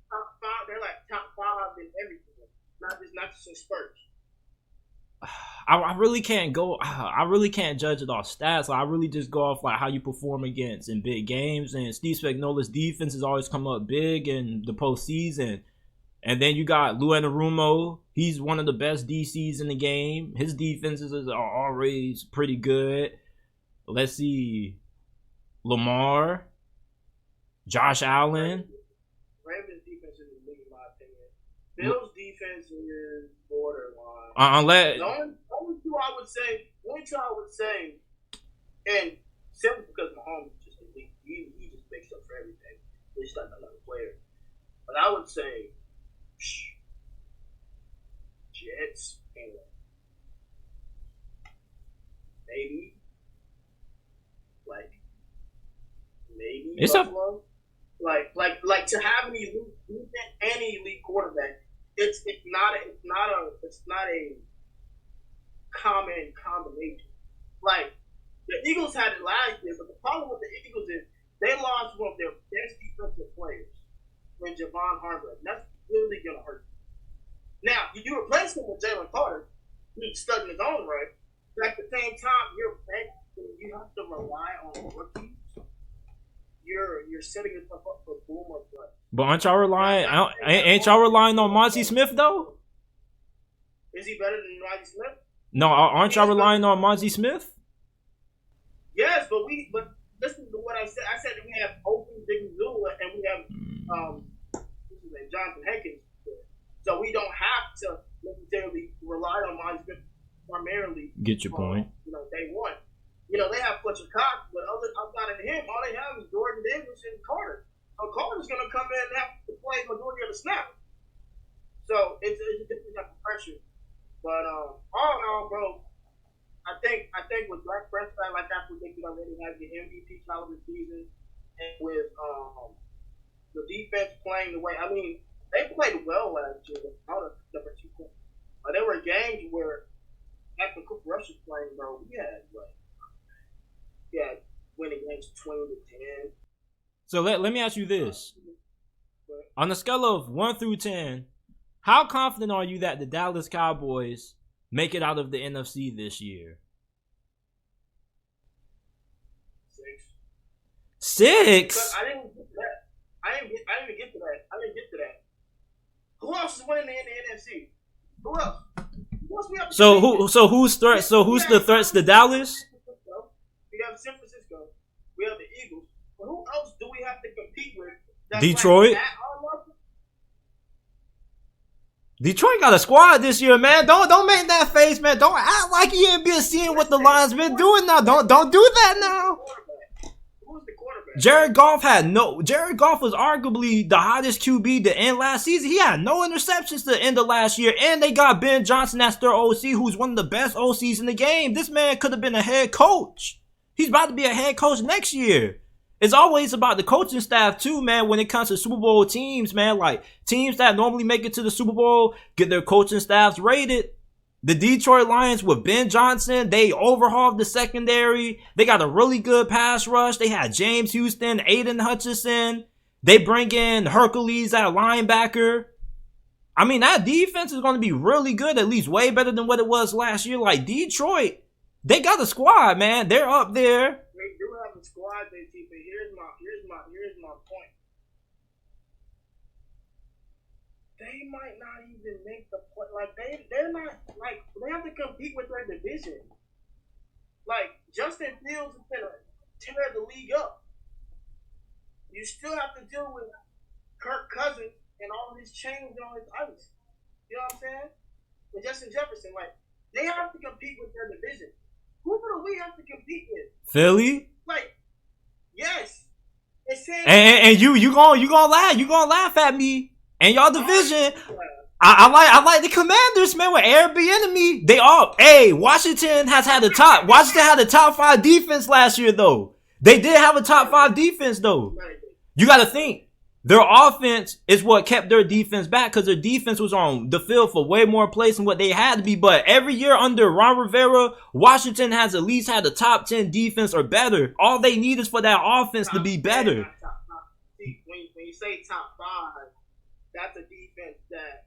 Top 5. They're like top 5 in everything. Not just in spurts. I really can't go. I really can't judge it off stats. Like, I really just go off like how you perform against in big games. And Steve Spagnuolo's defense has always come up big in the postseason. And then you got Lou Anarumo. He's one of the best DCs in the game. His defenses are always pretty good. Let's see, Lamar, Josh Allen. Ravens defense is elite in my opinion. Bills defense is borderline. Unless only two I would say, and simply because Mahomes is just elite, he just makes up for everything. He's like another player. But I would say Jets and maybe it's Buffalo. Like to have an elite defense and an elite quarterback. It's not a common combination. Like the Eagles had it last year, but the problem with the Eagles is they lost one of their best defensive players in Javon Hargrave. That's really gonna hurt you. Now you replace him with Jalen Carter, who's stuck in his own right. But at the same time, you have to rely on rookies. You're setting yourself up for boom or bust. But ain't y'all relying on Mazi Smith though? Is he better than Mazi Smith? No, aren't y'all relying on Mazi Smith? Yes, but listen to what I said. I said that we have Open Digazula and we have Get your point. Day one. They have Fletcher Cox, but outside of him, all they have is Jordan Davis and Carter. So Carter's going to come in and have to play majority of the snap. So it's a different type of pressure. But all in all, bro, I think with Dak Prescott, like I predicted already, has the MVP caliber season, and with the defense playing the way, I mean, they played well last year without a number 2 point. But there were games where after Cooper Rush was playing, bro, we had winning games 20-10. So let me ask you this: on a scale of 1 through 10, how confident are you that the Dallas Cowboys make it out of the NFC this year? 6. But I didn't get to that. I didn't get to that. Who else is winning in the NFC? Who else? Who's threats? So who's the threats to Dallas? We have San Francisco. We have the Eagles. But who else do we have to compete with? Detroit. Detroit got a squad this year, man. Don't make that face, man. Don't act like you ain't been seeing what the Lions been doing now. Don't do that now. Who's the quarterback? Jared Goff was arguably the hottest QB to end last season. He had no interceptions to end of last year, and they got Ben Johnson as their OC, who's one of the best OCs in the game. This man could have been a head coach. He's about to be a head coach next year. It's always about the coaching staff too, man, when it comes to Super Bowl teams, man. Like, teams that normally make it to the Super Bowl get their coaching staffs rated. The Detroit Lions with Ben Johnson, they overhauled the secondary. They got a really good pass rush. They had James Houston, Aiden Hutchinson. They bring in Hercules at linebacker. I mean, that defense is going to be really good, at least way better than what it was last year. Like, Detroit, they got a squad, man. They're up there. They do have a squad, but here's my point. They might not even make the point. Like, they're not, like, they have to compete with their division. Like, Justin Fields is going to tear the league up. You still have to deal with Kirk Cousins and all his chains and all his ice. You know what I'm saying? And Justin Jefferson, like, they have to compete with their division. Who do we have to compete with? Philly? Like, yes. And you gonna laugh at me. And y'all division, I like the Commanders, man, with Airbnb. They all, Washington had a top 5 defense last year, though. They did have a top 5 defense, though. You got to think, their offense is what kept their defense back, because their defense was on the field for way more plays than what they had to be. But every year under Ron Rivera, Washington has at least had a top 10 defense or better. All they need is for that offense to be better. When you say top 5, that's a defense that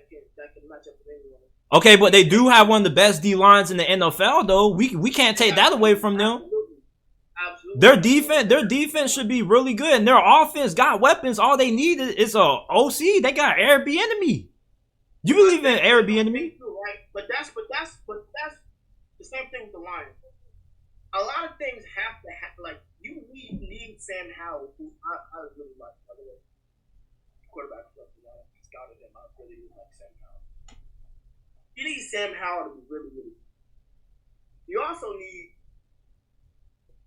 can match up with anyone. Okay, but they do have one of the best D lines in the NFL, though. We can't take that away from them. Absolutely. Their defense should be really good, and their offense got weapons. All they need is a OC. They got Airbnb. You believe in Airbnb? Right, but that's the same thing with the Lions. A lot of things have to happen. Like, you need Sam Howell, who I really like, by the way. Quarterback for the Lions. I scouted him. I really like Sam Howell. You need Sam Howell to be really, really good. You also need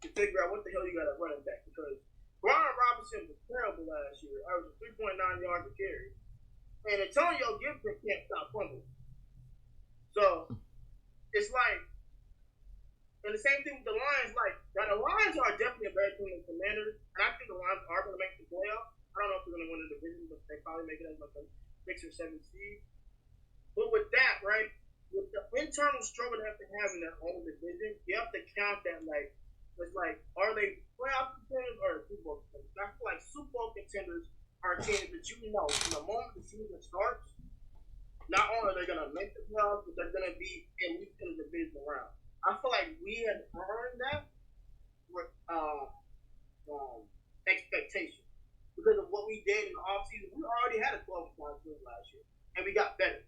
to figure out what the hell you got at running back, because Brian Robinson was terrible last year. Averaged 3.9 yards a carry. And Antonio Gibson can't stop fumbling. So, it's like, and the same thing with the Lions. Like, now the Lions are definitely a better team than the Commanders, and I think the Lions are going to make the playoffs. I don't know if they're going to win the division, but they probably make it as like a 6 or 7 seed. But with that, right, with the internal struggle they have to have in their own division, you have to count that, like, it's like, are they playoff contenders or Super Bowl contenders? I feel like Super Bowl contenders are teams that from the moment the season starts, not only are they going to make the playoffs, but they're going to be at least in the division round. I feel like we had earned that with expectation. Because of what we did in the offseason, we already had a 12-point win last year, and we got better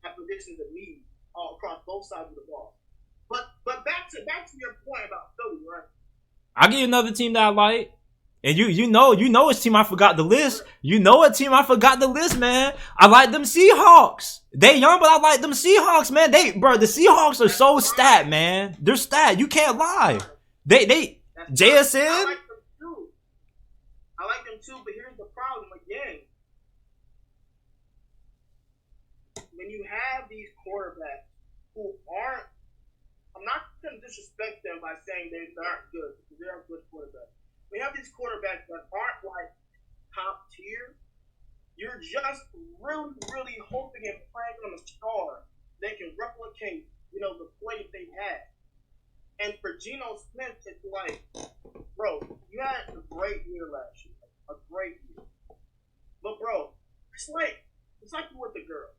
at predictions of need all across both sides of the ball. But back to your point about Philly, right? I'll give you another team that I like. And you know which team I forgot the list. You know what team I forgot the list, man. I like them Seahawks. They young, but I like them Seahawks, man. The Seahawks are so stat, man. They're stat. You can't lie. They JSN. I like them too. But here's the problem again. When you have these quarterbacks who aren't, I'm not going to disrespect them by saying they aren't good, because they are good quarterbacks. We have these quarterbacks that aren't like top tier. You're just really, really hoping and praying on a star they can replicate, the play that they had. And for Geno Smith, it's like, bro, you had a great year last year, a great year. But bro, it's like you with the girl,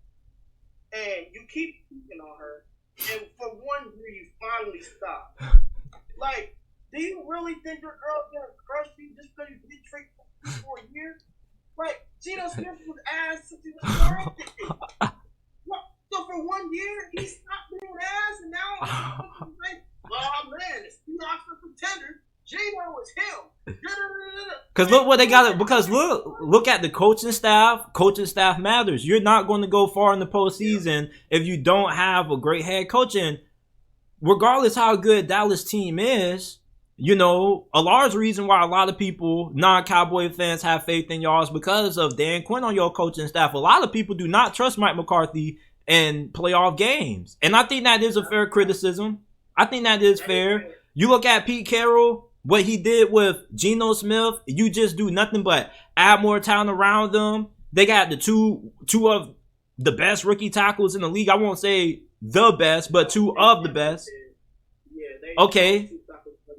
and you keep picking on her, and for 1 year you finally stop. Like, do you really think your girl's gonna crush you just because you did trick for a year? Like, Geno Smith was ass since he was drafted. So for 1 year, he stopped being ass, and now he's like, oh man, the Seahawks are contenders. Geno is him. Because look what they got. Because look at the coaching staff. Coaching staff matters. You're not going to go far in the postseason if you don't have a great head coach. And regardless how good Dallas team is, a large reason why a lot of people, non-Cowboy fans, have faith in y'all is because of Dan Quinn on your coaching staff. A lot of people do not trust Mike McCarthy in playoff games. And I think that is a fair criticism. I think that is fair. You look at Pete Carroll, what he did with Geno Smith, you just do nothing but add more talent around them. They got the two of the best rookie tackles in the league. I won't say the best, but two of the best. Okay.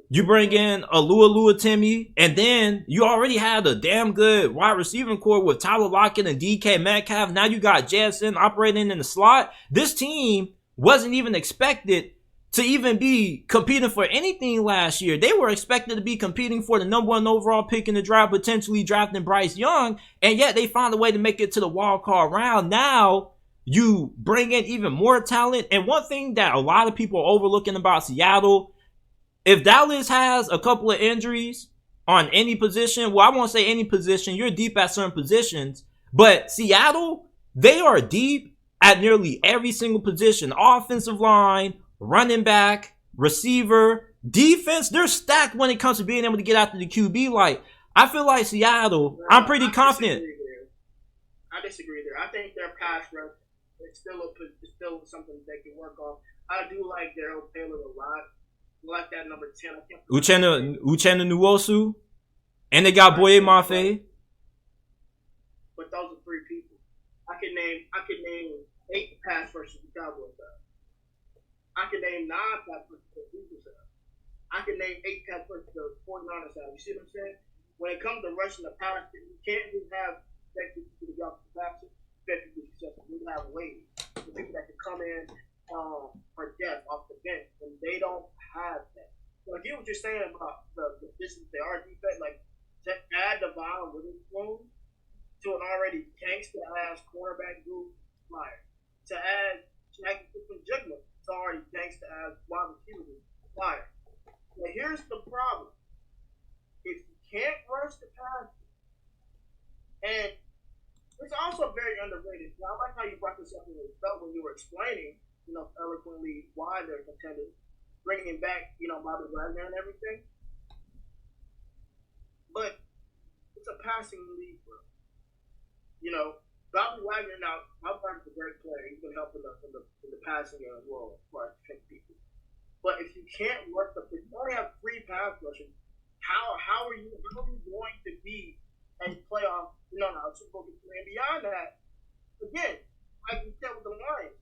You bring in Alua Timmy, and then you already had a damn good wide receiving core with Tyler Lockett and DK Metcalf. Now you got JSN operating in the slot. This team wasn't even expected to even be competing for anything last year. They were expected to be competing for the number 1 overall pick in the draft, potentially drafting Bryce Young, and yet they found a way to make it to the wild card round. Now you bring in even more talent, and one thing that a lot of people are overlooking about Seattle, if Dallas has a couple of injuries on any position, well, I won't say any position, you're deep at certain positions, but Seattle, they are deep at nearly every single position. Offensive line, running back, receiver, defense, they're stacked when it comes to being able to get after the QB. Like, I feel like Seattle, I'm pretty confident. I disagree there. I think their pass rush is still something they can work on. I do like Darrell Taylor a lot. I like that number 10. Uchenna Nwosu. And they got Boye Mafe. But those are 3 people. I could name 8 pass rushes the Cowboys have. I can name 9 pass rushes the Eagles have. I can name 8 pass rushes the 49ers have. You see what I'm saying? When it comes to rushing the pass, you can't just have effective people to get off the passer, effectively successful. You have ladies, the people that can come in for depth off the bench, and they don't have that. So I get what you're saying about the distance they are defense, like to add the Devon Witherspoon to an already gangster-ass quarterback group, flyer. To add Jackie Jigma to already gangster-ass wide receiver group, flyer. Now here's the problem. If you can't rush the pass, and it's also very underrated. Now, I like how you brought this up when you were explaining, eloquently why they're contenders, bringing back, Bobby Wagner and everything. But it's a passing league, bro. Bobby Wagner now, Bobby Wagner's a great player. He's been helping us in the passing game as well, as far as pick people. But if you can't work if you only have 3 pass rushers, how are you going to be a playoff, Super Bowl and beyond that? Again, like you said with the Lions,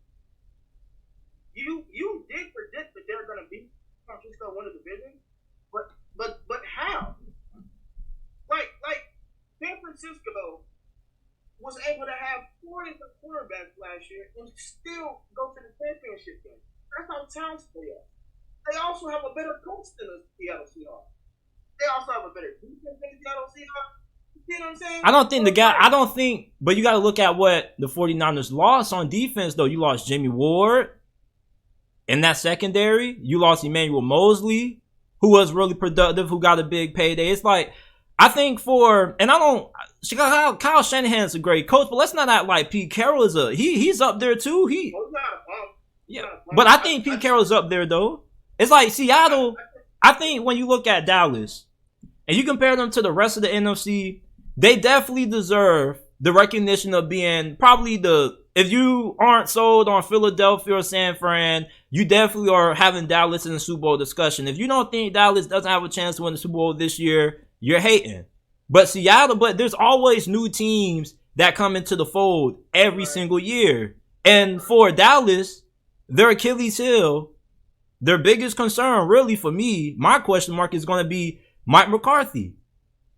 you did predict that they're going to be San Francisco win the division, but how? Like San Francisco was able to have 4 different quarterbacks last year and still go to the championship game. That's how talented they are. They also have a better coach than the Seattle Seahawks. They also have a better defense than the Seattle Seahawks. You know what I'm saying? But you got to look at what the 49ers lost on defense, though. You lost Jimmy Ward in that secondary. You lost Emmanuel Mosley, who was really productive, who got a big payday. It's like, I think Kyle Shanahan's a great coach, but let's not act like Pete Carroll is he's up there too. But I think Pete Carroll's up there though. It's like Seattle. I think when you look at Dallas and you compare them to the rest of the NFC, they definitely deserve the recognition of being probably if you aren't sold on Philadelphia or San Fran, you definitely are having Dallas in the Super Bowl discussion. If you don't think Dallas doesn't have a chance to win the Super Bowl this year, you're hating. But there's always new teams that come into the fold every single year. And for Dallas, their Achilles heel, their biggest concern really for me, my question mark is going to be Mike McCarthy.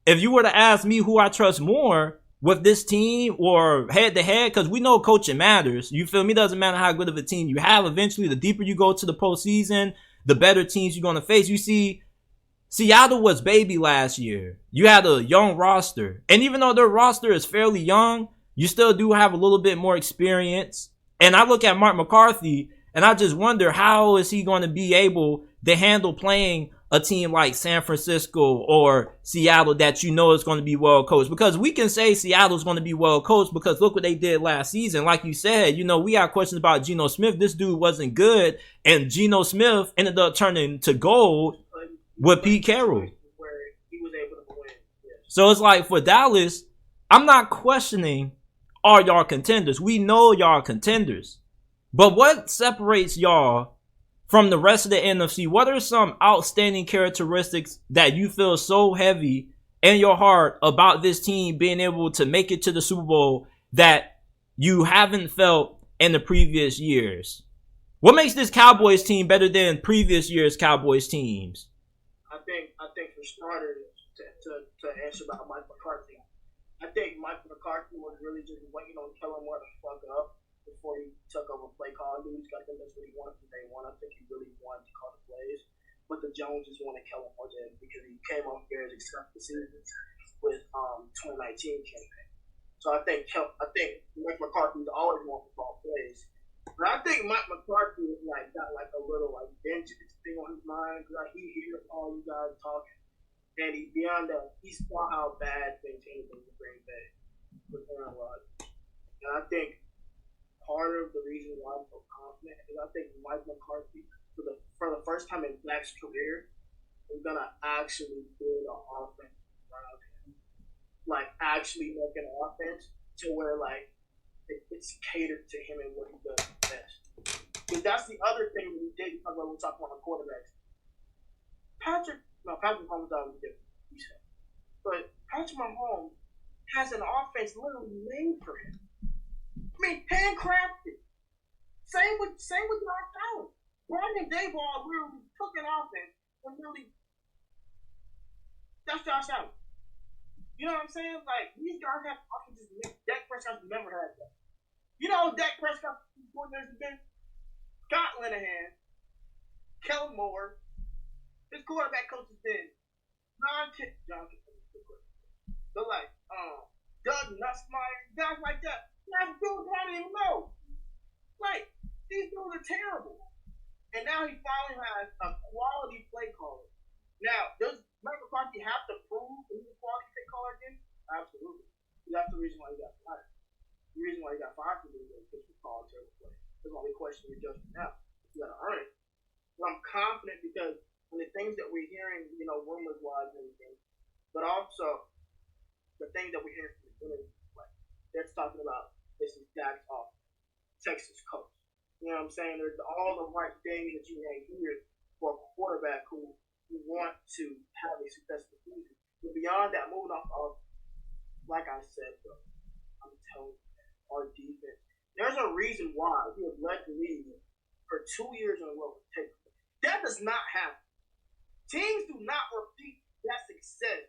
If you were to ask me who I trust more with this team or head to head, because we know coaching matters. You feel me? Doesn't matter how good of a team you have. Eventually, the deeper you go to the postseason, the better teams you're going to face. You see, Seattle was baby last year. You had a young roster. And even though their roster is fairly young, you still do have a little bit more experience. And I look at Mike McCarthy, and I just wonder how is he going to be able to handle playing a team like San Francisco or Seattle that you know is going to be well coached. Because we can say Seattle's going to be well coached because look what they did last season. Like you said, we had questions about Geno Smith. This dude wasn't good. And Geno Smith ended up turning to gold with Pete Carroll. So it's like for Dallas, I'm not questioning are y'all contenders. We know y'all are contenders. But what separates y'all from the rest of the NFC? What are some outstanding characteristics that you feel so heavy in your heart about this team being able to make it to the Super Bowl that you haven't felt in the previous years? What makes this Cowboys team better than previous years' Cowboys teams? I think for starters, to answer about Mike McCarthy, I think Mike McCarthy was really just waiting on Kellen Moore to fuck up before he took over play calling duties. I think that's what he wanted from day one. I think he really wanted to call the plays. But the Joneses wanted Kellen Moore in because he came off Bears acceptance seasons with 2019 campaign. So I think Mike McCarthy's always wanted to call plays. But I think Mike McCarthy is got a little vengeance thing on his mind because he hears all you guys talking. And beyond that, he saw how bad things ended in Green Bay with Aaron Rodgers. And I think part of the reason why I'm so confident is I think Mike McCarthy, for the first time in Dak's career, is gonna actually build an offense around him. Actually make an offense to where it's catered to him and what he does best. Because that's the other thing that we did when we talk about the quarterbacks. Patrick Mahomes is different, he said. But Patrick Mahomes has an offense literally made for him. I mean, handcrafted. Same with Josh Allen. Brian Daboll literally took an offense and really. That's Josh Allen. You know what I'm saying? These guys have offenses. Dak Prescott never had that. Dak Prescott coordinators have been Scott Linehan, Kellen Moore. His quarterback coach has been John Kitchen. But Doug Nussmeier, guys like that. Guys dudes I don't even know. These dudes are terrible. And now he finally has a quality play caller. Now, does Mike McCarthy have to prove that he's a quality play caller again? Absolutely. That's the reason why he got fired. The reason why he got fired from the league is because he called terrible play. That's the only question you're judging now. You gotta earn it. But I'm confident because and the things that we're hearing, rumors-wise and everything, but also the things that we're hearing from the community, they're talking about this is Dak's off Texas coach. You know what I'm saying? There's all the right things that you may hear for a quarterback who want to have a successful season. But beyond that, moving off, like I said, bro, I'm telling you, our defense, there's a reason why we have led the league for 2 years in a row. That does not happen. Teams do not repeat that success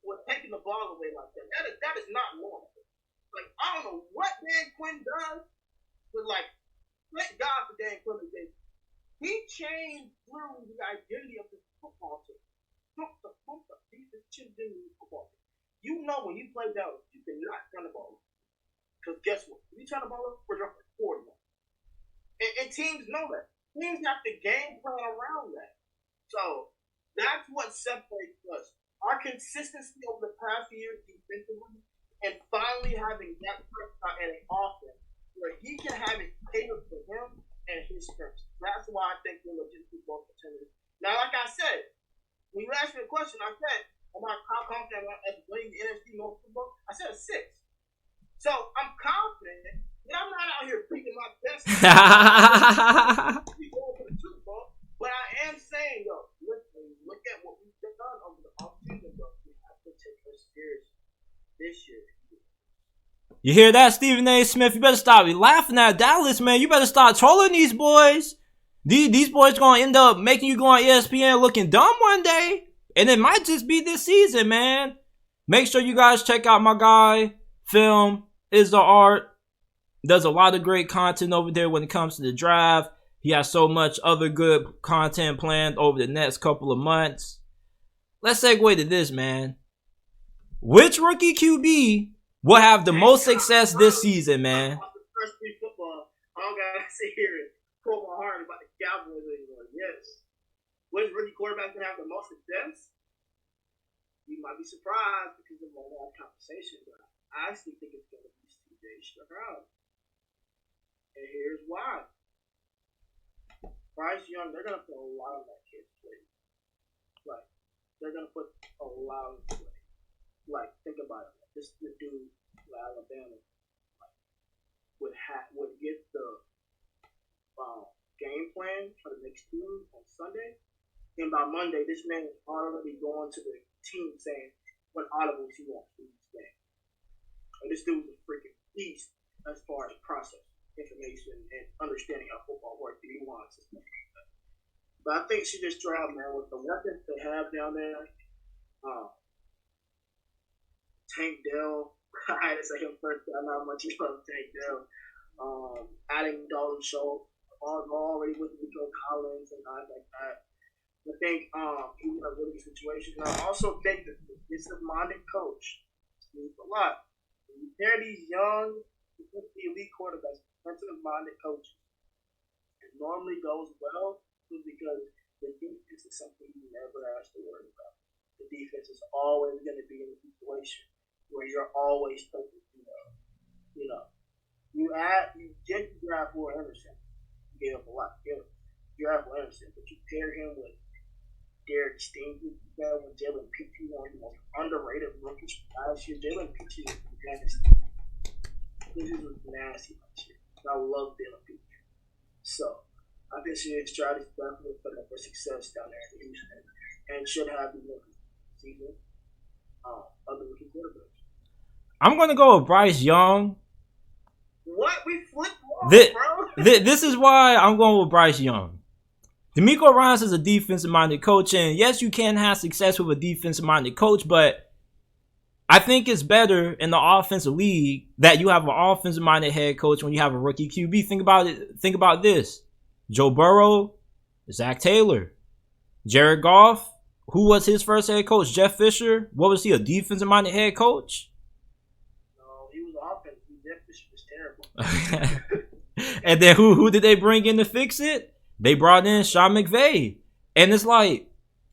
with taking the ball away like that. That is not normal. I don't know what Dan Quinn does, but thank God for Dan Quinn. He changed through the identity of the football team. Pump the defense changed the football team. When you play Dallas, you cannot turn the ball over. Because guess what? If you turn the ball over, we're dropping 41. And teams know that. Teams have to game plan around that. So that's what separates us. our consistency over the past few years defensively, and finally having Dak Prescott in an offense where he can have it catered for him and his strengths. That's why I think they're legit football contenders. Now, like I said, when you asked me a question, I said, am I confident at winning the NFC North football? I said a 6. So I'm confident that I'm not out here picking my best. But I am saying, yo, look at what we've done over the offseason, bro. We have to take us seriously this year. You hear that, Stephen A. Smith? You better stop laughing at Dallas, man. You better start trolling these boys. These boys gonna end up making you go on ESPN looking dumb one day. And it might just be this season, man. Make sure you guys check out my guy, FilmIssaArt. There's a lot of great content over there when it comes to the draft. He has so much other good content planned over the next couple of months. Let's segue to this, man. Which rookie QB will have the most success this season, man? First week football, I don't gotta sit here and pull my heart about the Cowboys anymore. Yes. Which rookie quarterback can have the most success? You might be surprised because of all that conversation, but I actually think it's going to be CJ Stroud. And here's why. Bryce Young, they're going to put a lot on that kid's plate. Like, they're going to put a lot on his plate. Like, think about it. This is the dude from Alabama. Like, would get the game plan for the next team on Sunday. And by Monday, this man is already going to the team saying what audibles he wants for each game. And this dude is a freaking beast as far as process information and understanding how football works that he wants. But I think she just Stroud, man, with the weapons they have down there. Tank Dell, I had to say him first, I know how much you love Tank Dell. Adding Dalton Schultz, already with Nico Collins and guys like that. I think he's in a really good situation. And I also think that this minded coach needs a lot. When you pair these young, elite quarterbacks, defensive-minded coaches, it normally goes well because the defense is something you never have to worry about. The defense is always going to be in a situation where you're always focused. You get to draft Will Anderson. You gave up a lot. You draft Will Anderson, but you pair him with Derek Stingley, with Jalen Pitre, one of the most underrated rookies last year. Jalen Pitre was nasty. He was nasty last year. I love Jalen Pitre. So, I think CJ Stroud is definitely putting up for success down there in Houston and should have the rookie season of the rookie quarterbacks. I'm going to go with Bryce Young. What? We flipped off, bro. This is why I'm going with Bryce Young. DeMeco Ryans is a defensive-minded coach, and yes, you can have success with a defensive-minded coach, but I think it's better in the offensive league that you have an offensive-minded head coach when you have a rookie QB. Think about it. Think about this. Joe Burrow, Zach Taylor, Jared Goff. Who was his first head coach? Jeff Fisher. What was he, a defensive-minded head coach? No, he was offensive. Jeff Fisher was terrible. And then who did they bring in to fix it? They brought in Sean McVay. And it's like,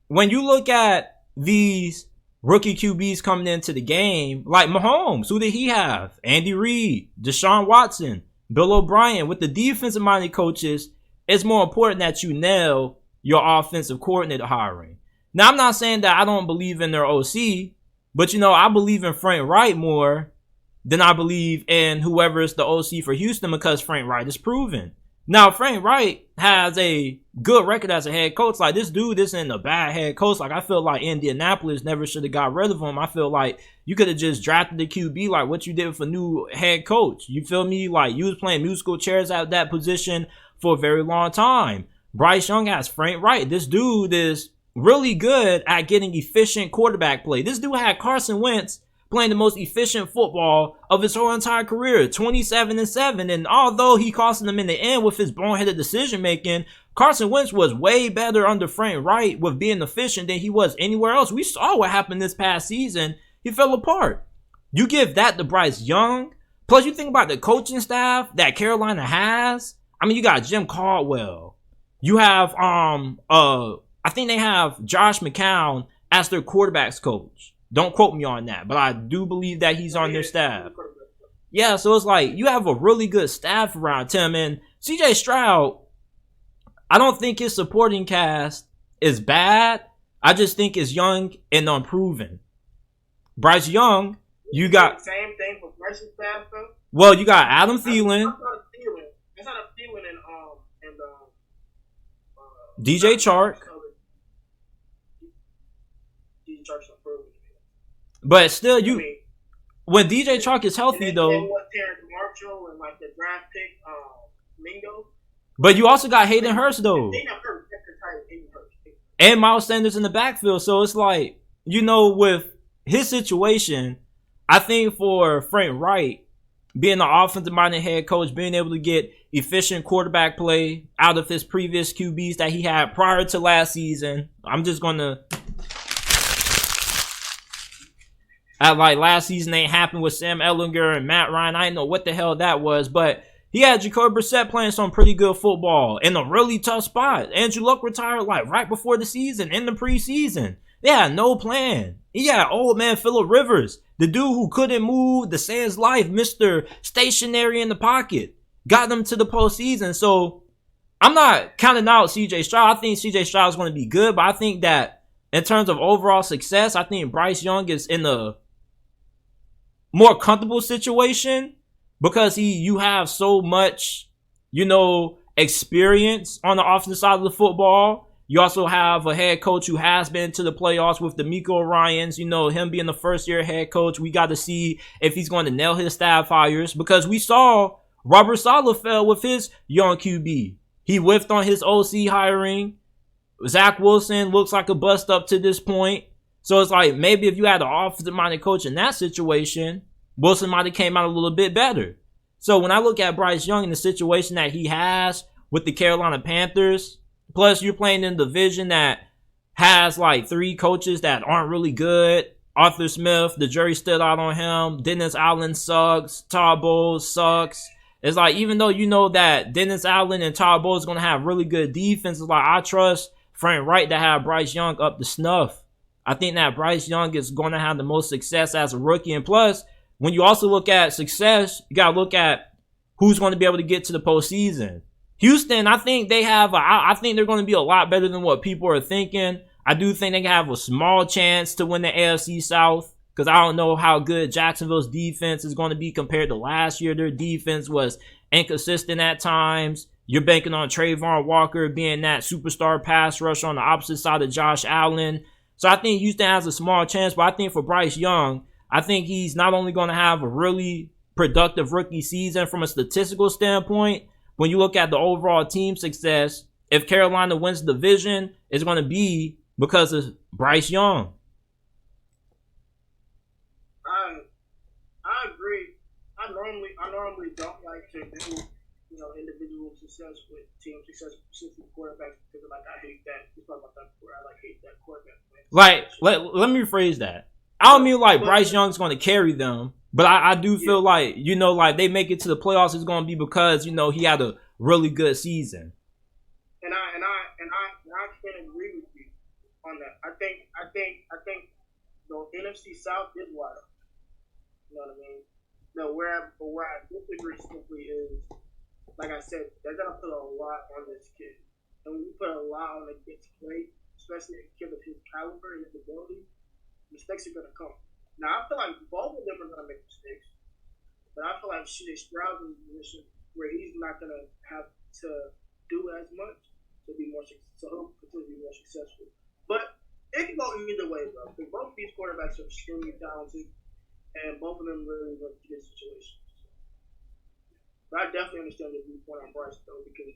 when you look at these rookie QBs coming into the game, like Mahomes, who did he have? Andy Reid, Deshaun Watson, Bill O'Brien. With the defensive-minded coaches, it's more important that you nail your offensive coordinator hiring. Now, I'm not saying that I don't believe in their OC, but, I believe in Frank Wright more than I believe in whoever is the OC for Houston because Frank Wright is proven. Now, Frank Wright has a good record as a head coach. Like, this dude isn't a bad head coach. Like, I feel like Indianapolis never should have got rid of him. I feel like you could have just drafted the QB like what you did for new head coach. You feel me? Like, you was playing musical chairs at that position for a very long time. Bryce Young has Frank Wright. This dude is really good at getting efficient quarterback play. This dude had Carson Wentz playing the most efficient football of his whole entire career, 27-7. And although he costed them in the end with his boneheaded decision making, Carson Wentz was way better under Frank Wright with being efficient than he was anywhere else. We saw what happened this past season. He fell apart. You give that to Bryce Young. Plus, you think about the coaching staff that Carolina has. I mean, you got Jim Caldwell. You have I think they have Josh McCown as their quarterbacks coach. Don't quote me on that, but I do believe that he's on their staff. Yeah, so it's like you have a really good staff around Tim. And CJ Stroud, I don't think his supporting cast is bad. I just think it's young and unproven. Bryce Young, you got... Same thing for Bryce's staff, though? Well, you got Adam Thielen. That's not a Thielen and DJ Chark. DJ Chark's unproven. But still, when DJ Chark is healthy, though. And what Terrence Marshall and like the draft pick, Mingo. But you also got Hayden Hurst, though. And Miles Sanders in the backfield. So it's like, with his situation, I think for Frank Wright, being an offensive-minded head coach, being able to get efficient quarterback play out of his previous QBs that he had prior to last season. I'm just going to... last season ain't happened with Sam Ehlinger and Matt Ryan. I didn't know what the hell that was, but he had Jacoby Brissett playing some pretty good football in a really tough spot. Andrew Luck retired right before the season, in the preseason. They had no plan. He had old man Phillip Rivers, the dude who couldn't move to save his life, Mr. Stationary in the pocket, got them to the postseason. So I'm not counting out CJ Stroud. I think CJ Stroud is going to be good, but I think that in terms of overall success, I think Bryce Young is in a more comfortable situation because you have so much, experience on the offensive side of the football. You also have a head coach who has been to the playoffs with D'Amico Ryans. Him being the first-year head coach. We got to see if he's going to nail his staff hires because we saw Robert Saleh fell with his young QB. He whiffed on his OC hiring. Zach Wilson looks like a bust up to this point. So it's like maybe if you had an offensive-minded coach in that situation, Wilson might have came out a little bit better. So when I look at Bryce Young in the situation that he has with the Carolina Panthers, plus you're playing in a division that has like 3 coaches that aren't really good. Arthur Smith, the jury stood out on him. Dennis Allen sucks. Todd Bowles sucks. It's like even though you know that Dennis Allen and Todd Bowles is going to have really good defense, it's like I trust Frank Wright to have Bryce Young up to snuff. I think that Bryce Young is going to have the most success as a rookie. And plus, when you also look at success, you got to look at who's going to be able to get to the postseason. Houston, I think I think they're going to be a lot better than what people are thinking. I do think they can have a small chance to win the AFC South because I don't know how good Jacksonville's defense is going to be compared to last year. Their defense was inconsistent at times. You're banking on Trayvon Walker being that superstar pass rush on the opposite side of Josh Allen. So I think Houston has a small chance, but I think for Bryce Young, I think he's not only going to have a really productive rookie season from a statistical standpoint. When you look at the overall team success, if Carolina wins the division, it's going to be because of Bryce Young. I agree. I normally don't like to do individual success with team success, specific quarterbacks because I hate that. We talked about that before. I hate that quarterback. Let me rephrase that. I don't mean like Bryce Young's going to carry them, but I do feel like, like they make it to the playoffs, it's going to be because, he had a really good season. And I can agree with you on that. I think the NFC South is wide open. You know what I mean? No, where I disagree simply is, like I said, they're gonna put a lot on this kid. And when you put a lot on a kid's plate, especially a kid of his caliber and his ability, mistakes are gonna come. Now I feel like both of them are gonna make mistakes. But I feel like Stroud's in a position where he's not gonna have to do as much to be more successful. So he'll continue to be more successful. But it can go either way, bro. Because both of these quarterbacks are extremely talented, and both of them really look to good situations. But I definitely understand the viewpoint on Bryce, though, because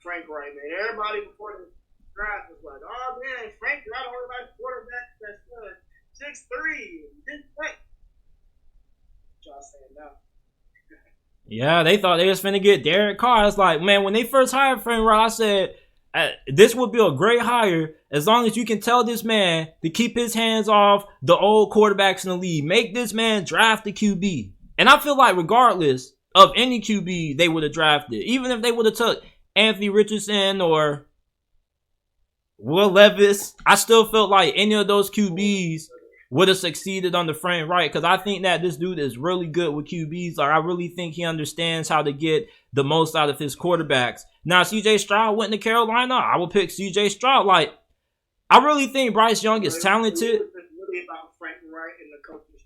Frank Wright, man. Everybody before the draft was like, "Oh man, Frank Wright, quarterback that's 6'3". This thing." Y'all saying now? Yeah, they thought they was finna get Derek Carr. It's like, man, when they first hired Frank Wright, I said, this would be a great hire as long as you can tell this man to keep his hands off the old quarterbacks in the league. Make this man draft the QB. And I feel like regardless of any QB they would have drafted, even if they would have took Anthony Richardson or Will Levis. I still felt like any of those QBs would have succeeded under Frank Wright because I think that this dude is really good with QBs. Like, I really think he understands how to get the most out of his quarterbacks. Now, CJ Stroud went to Carolina. I would pick CJ Stroud. Like, I really think Bryce Young is talented. It's really about Frank Wright and the coaching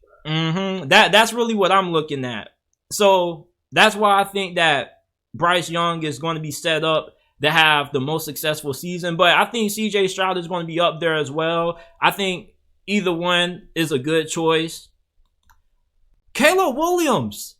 staff. That's really what I'm looking at. So that's why I think that Bryce Young is going to be set up to have the most successful season. But I think CJ Stroud is going to be up there as well. I think either one is a good choice. Caleb Williams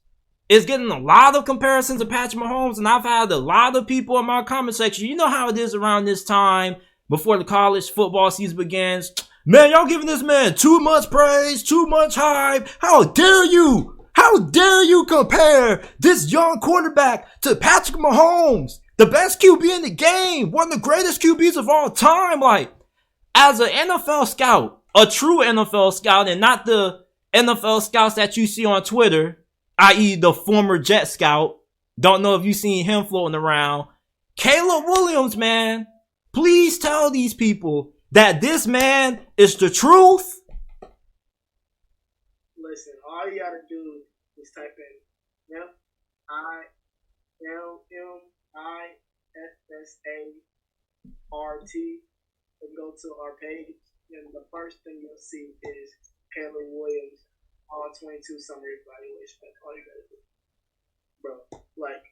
is getting a lot of comparisons to Patrick Mahomes, and I've had a lot of people in my comment section. You know how it is around this time before the college football season begins. Man, y'all giving this man too much praise, too much hype. How dare you? How dare you compare this young quarterback to Patrick Mahomes, the best QB in the game, one of the greatest QBs of all time? Like, as an NFL scout, a true NFL scout, and not the NFL scouts that you see on Twitter, i.e. the former Jet scout. Don't know if you've seen him floating around. Caleb Williams, man, please tell these people that this man is the truth. Listen, all you gotta do is type in FilmIssaArt and go to our page, and the first thing you'll see is Caleb Williams all 22 summary evaluation. That's all you gotta do, bro. Like,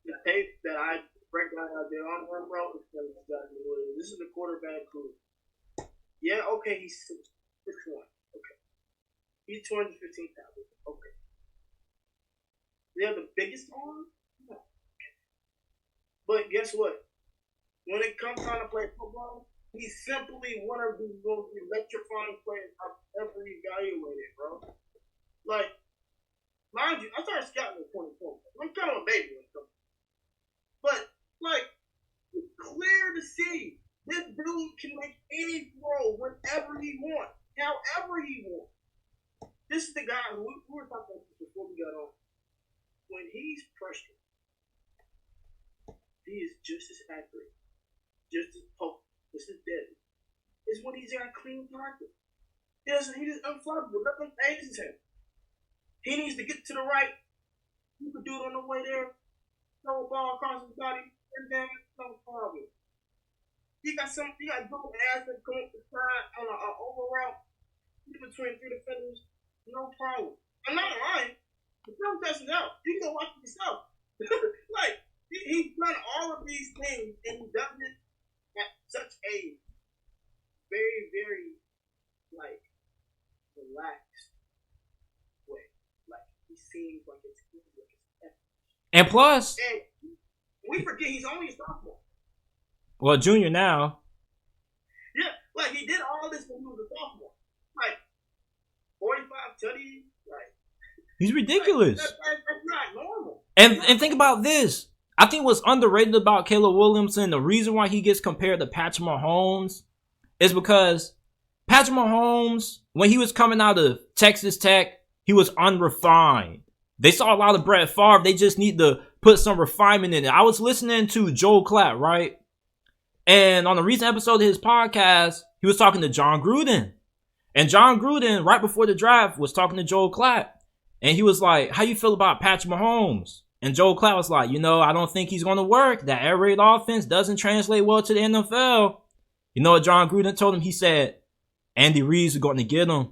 the tape that I break down out there on him, bro, is exactly what it is. This is the quarterback who, yeah, okay, he's 6'1", okay. He's 215 pounds, okay. They have the biggest arm? No. But guess what? When it comes time to play football, he's simply one of the most electrifying players I've ever evaluated, bro. Like, mind you, I started scouting in 2020. I'm kind of a baby when it comes to it. But, like, it's clear to see this dude can make any throw whenever he wants, however he wants. This is the guy who we were talking about before we got on. When he's pressured, he is just as accurate, just as potent, just as deadly. It's when he's got clean pocket. He is unflappable. Nothing phases him. He needs to get to the right. You can do it on the way there. Throw a ball across his body, and damn it, no problem. He got good ass that come up the side on an over route between three defenders. No problem. I'm not lying. The film tests it out. You can go watch it yourself. Like, he's done all of these things, and he does it at such a very, very, like, relaxed way. Like, he seems like it's effort. And plus, and we forget he's only a sophomore. Well, junior now. Yeah, like, he did all this when he was a sophomore. Like, 45 tutties, like, he's ridiculous. Like, that's not normal. And think about this. I think what's underrated about Caleb Williamson, the reason why he gets compared to Patrick Mahomes, is because Patrick Mahomes, when he was coming out of Texas Tech, he was unrefined. They saw a lot of Brett Favre. They just need to put some refinement in it. I was listening to Joel Klatt, right? And on a recent episode of his podcast, he was talking to John Gruden. And John Gruden, right before the draft, was talking to Joel Klatt. And he was like, how you feel about Patrick Mahomes? And Joel Klatt was like, I don't think he's going to work. That air raid offense doesn't translate well to the NFL. You know what John Gruden told him? He said, Andy Reid's going to get him.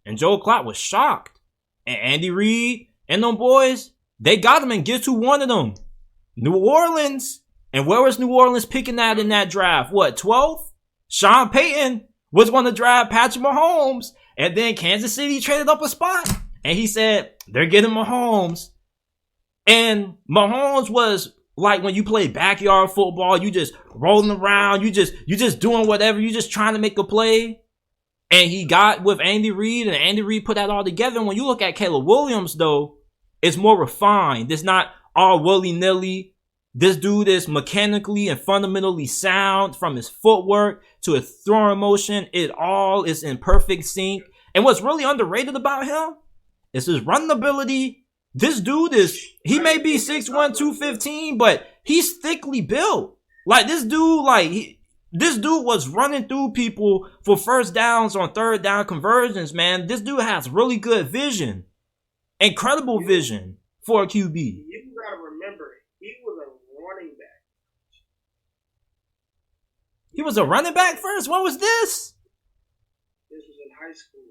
And Joel Klatt was shocked. And Andy Reid and them boys, they got him, and guess who wanted them? New Orleans. And where was New Orleans picking that in that draft? What, 12th? Sean Payton was going to draft Patrick Mahomes. And then Kansas City traded up a spot. And he said, they're getting Mahomes. And Mahomes was like when you play backyard football, you just rolling around, you just doing whatever, you just trying to make a play. And he got with Andy Reid, and Andy Reid put that all together. And when you look at Caleb Williams, though, it's more refined. It's not all willy-nilly. This dude is mechanically and fundamentally sound, from his footwork to his throwing motion. It all is in perfect sync. And what's really underrated about him is his running ability. This dude he may be 6'1", 215, but he's thickly built. Like, this dude, like, This dude was running through people for first downs on third down conversions, man. This dude has really good vision. Incredible vision for a QB. You gotta remember, he was a running back. He was a running back first? When was this? This was in high school.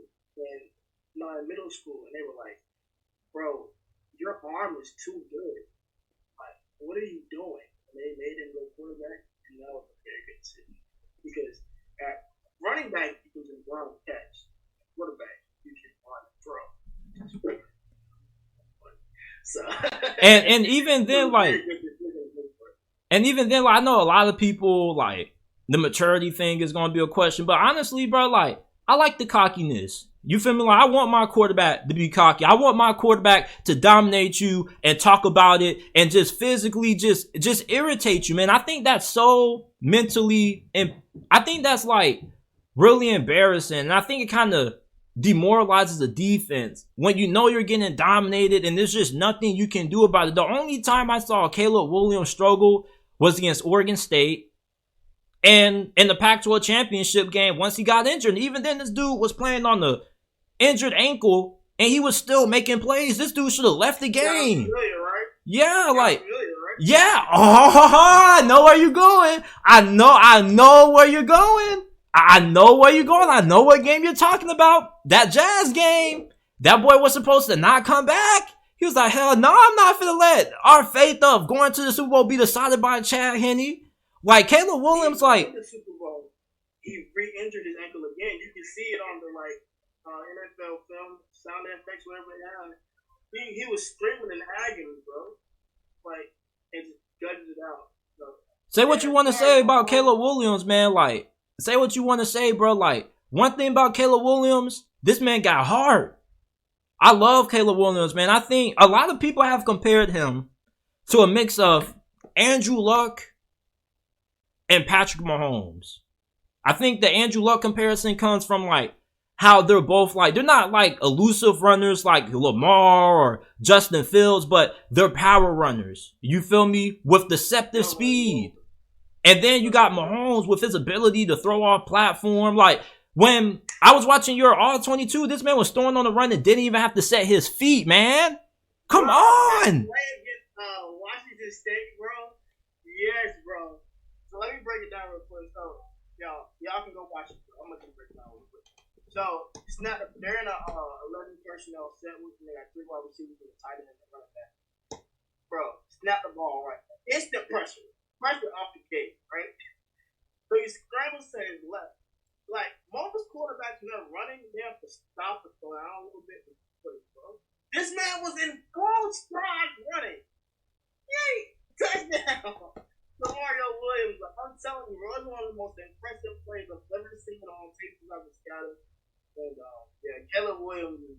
In middle school. And they were like, bro, your arm is too good. Like, what are you doing? And they made him go quarterback. And that was a very good decision. Because at running back, you can run and catch. Quarterback, you can run and throw. So, and even then, like, I know a lot of people, like, the maturity thing is going to be a question. But honestly, bro, like, I like the cockiness. You feel me? Like, I want my quarterback to be cocky. I want my quarterback to dominate you and talk about it and just physically just irritate you, man. I think that's so mentally, and I think that's, like, really embarrassing. And I think it kind of demoralizes the defense when you know you're getting dominated and there's just nothing you can do about it. The only time I saw Caleb Williams struggle was against Oregon State and in the Pac-12 championship game once he got injured. And even then, this dude was playing on the injured ankle and he was still making plays. This dude should have left the game. Yeah, like, yeah. Oh, I know where you're going. I know where you're going. I know where you're going. I know what game you're talking about. That Jazz game. That boy was supposed to not come back. He was like, hell no, I'm not finna let our faith of going to the Super Bowl be decided by Chad Henne. Like, Caleb Williams, like, the Super Bowl, he re-injured his ankle again. You can see it on the, like, NFL film, sound effects, whatever they have. He was screaming in agony, bro. Like, and just gutted it out. So, say what you want to say about Caleb Williams, man. Like, say what you want to say, bro. Like, one thing about Caleb Williams, this man got heart. I love Caleb Williams, man. I think a lot of people have compared him to a mix of Andrew Luck and Patrick Mahomes. I think the Andrew Luck comparison comes from, like, how they're both, like, they're not, like, elusive runners like Lamar or Justin Fields, but they're power runners. You feel me? With deceptive speed. And then you got Mahomes with his ability to throw off platform. Like, when I was watching your All-22, this man was throwing on the run and didn't even have to set his feet, man. Come on. Washington State, bro. Yes, bro. So let me break it down real quick. So, y'all can go watch it. I'm going to break it down real quick. So, they're in a 11 personnel set with them. They got 3 wide receivers and a tight end and a running back. Bro, snap the ball right. Instant pressure. Pressure off the gate, right? So he scrambles to his left. Like, most quarterbacks when they're running, they have to stop the throw down a little bit to put it through. This man was in full stride running. Yay! Touchdown! Mario Williams, I'm telling you, bro, it's one of the most impressive plays I've ever seen on tape I've scouted. And yeah, Caleb Williams is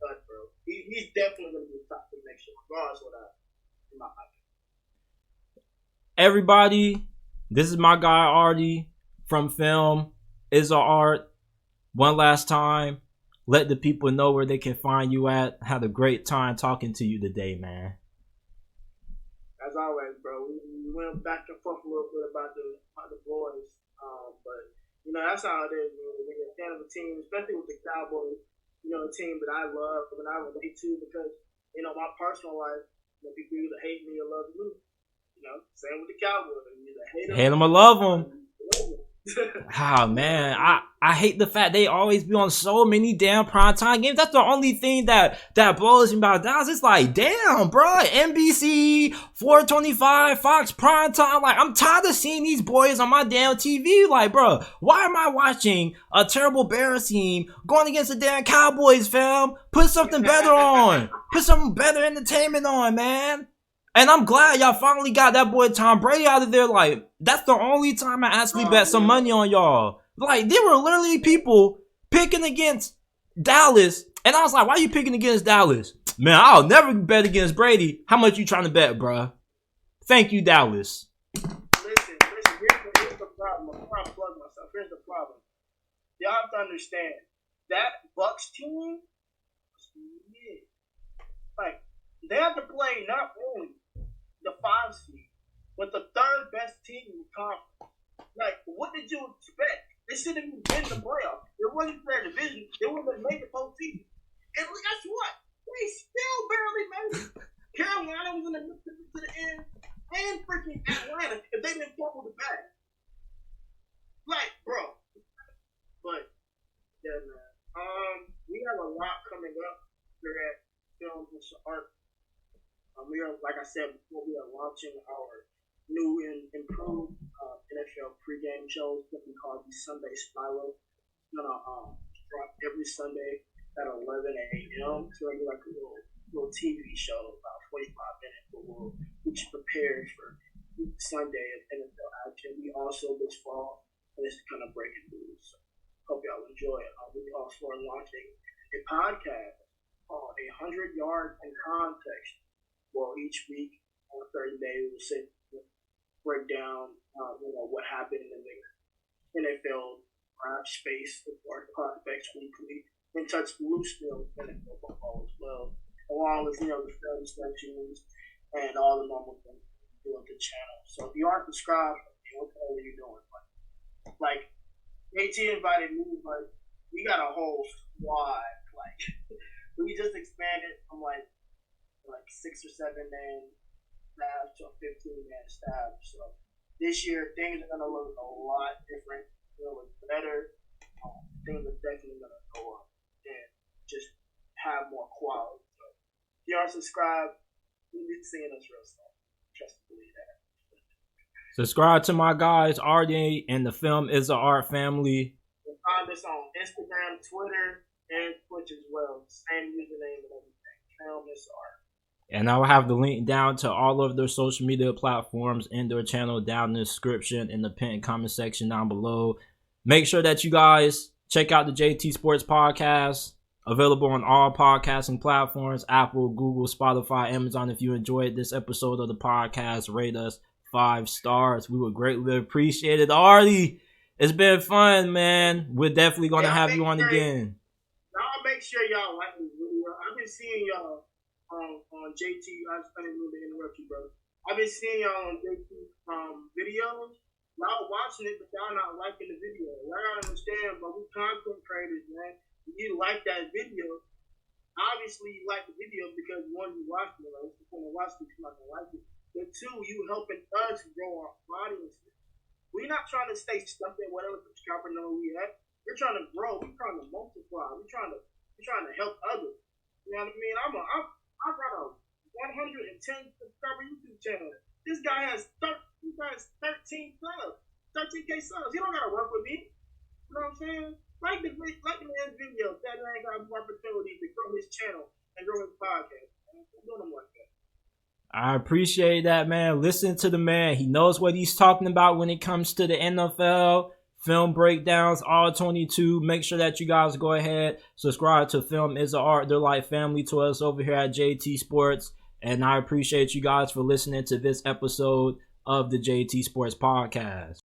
good, bro. He's definitely going to be the top pick next year, regardless of what in my opinion. Everybody, this is my guy Artie from FilmIssaArt. One last time, let the people know where they can find you at. Had a great time talking to you today, man. As always, bro, we went back and forth a little bit about the boys, but you know that's how it is. When you're a fan of a team, especially with the Cowboys, you know, a team that I love and I relate to because you know my personal life, you know, people either hate me or love me. You know, same with the Cowboys. You either hate them or love them. Oh man, I hate the fact they always be on so many damn primetime games. That's the only thing that blows me about Dallas. It's like, damn, bro, NBC 425, Fox primetime. Like, I'm tired of seeing these boys on my damn TV. Like, bro, why am I watching a terrible Bears team going against the damn Cowboys, fam? Put something better on. Put some better entertainment on, man. And I'm glad y'all finally got that boy Tom Brady out of there. Like, that's the only time I actually bet some money on y'all. Like, there were literally people picking against Dallas. And I was like, why you picking against Dallas? Man, I'll never bet against Brady. How much you trying to bet, bruh? Thank you, Dallas. Listen, here's the problem. I'm trying to plug myself. Here's the problem. Y'all have to understand, that Bucs team, like, they have to play not only the 5 seed, but the 3rd best team in the conference. Like, what did you expect? They shouldn't even been in the playoffs. It wasn't their division. They wouldn't have made the postseason. And guess what? They still barely made it. Carolina was in the to the end, and freaking Atlanta if they didn't fumble the bag. Like, bro. But yeah, man. We have a lot coming up here at FilmIssaArt. We are, like I said before, we are launching our new and improved NFL pregame shows that we call the Sunday Spiral. It's gonna drop every Sunday at 11 a.m. So it'll be like a little TV show, about 45 minutes, but we'll get you prepared for Sunday of NFL action. We also this fall, and this is kind of breaking news. So hope y'all enjoy it. We also are launching a podcast called 100 Yards in Context. Well, each week on a certain day, we'll sit break down, what happened in the NFL draft space with our prospects weekly, and touch loose film NFL football as well, along with the film sections and all the normal things we do on the channel. So if you aren't subscribed, what the hell are you doing? Like AT invited me, but we got a whole squad. Like we just expanded from like 6 or 7 man staff to a 15-man staff. So this year things are gonna look a lot different. Look better. Things are definitely gonna go up and just have more quality. So if you aren't subscribed, you'll be seeing us real soon. Trust and believe that. Subscribe to my guys Artie and the FilmIssaArt family. You can find us on Instagram, Twitter, and Twitch as well. Same username and everything. FilmIssaArt. And I'll have the link down to all of their social media platforms and their channel down in the description in the pinned comment section down below. Make sure that you guys check out the JT Sports Podcast. Available on all podcasting platforms, Apple, Google, Spotify, Amazon. If you enjoyed this episode of the podcast, rate us 5 stars. We would greatly appreciate it. Artie, it's been fun, man. We're definitely going to have you on again. Y'all make sure y'all like this video. I've been seeing y'all on JT. I didn't mean to interrupt you, bro. I've been seeing y'all on JT videos. Y'all watching it, but y'all not liking the video. Y'all gotta understand, but we content creators, man. If you like that video, obviously you like the video because one, you watched it. Like, if you want to watch it, you're not gonna like it. But two, you helping us grow our audiences. We're not trying to stay stuck at whatever subscriber number we have. We're trying to grow. We're trying to multiply. We're trying to help others. You know what I mean? I've got a 110 subscriber YouTube channel. This guy has 13 subs, 13K subs. You don't gotta work with me. You know what I'm saying? Like the man's video. That man got more opportunity to grow his channel and grow his podcast. I'm doing them like that. I appreciate that, man. Listen to the man. He knows what he's talking about when it comes to the NFL. Film breakdowns, all 22. Make sure that you guys go ahead, subscribe to FilmIssaArt. They're like family to us over here at JT Sports. And I appreciate you guys for listening to this episode of the JT Sports Podcast.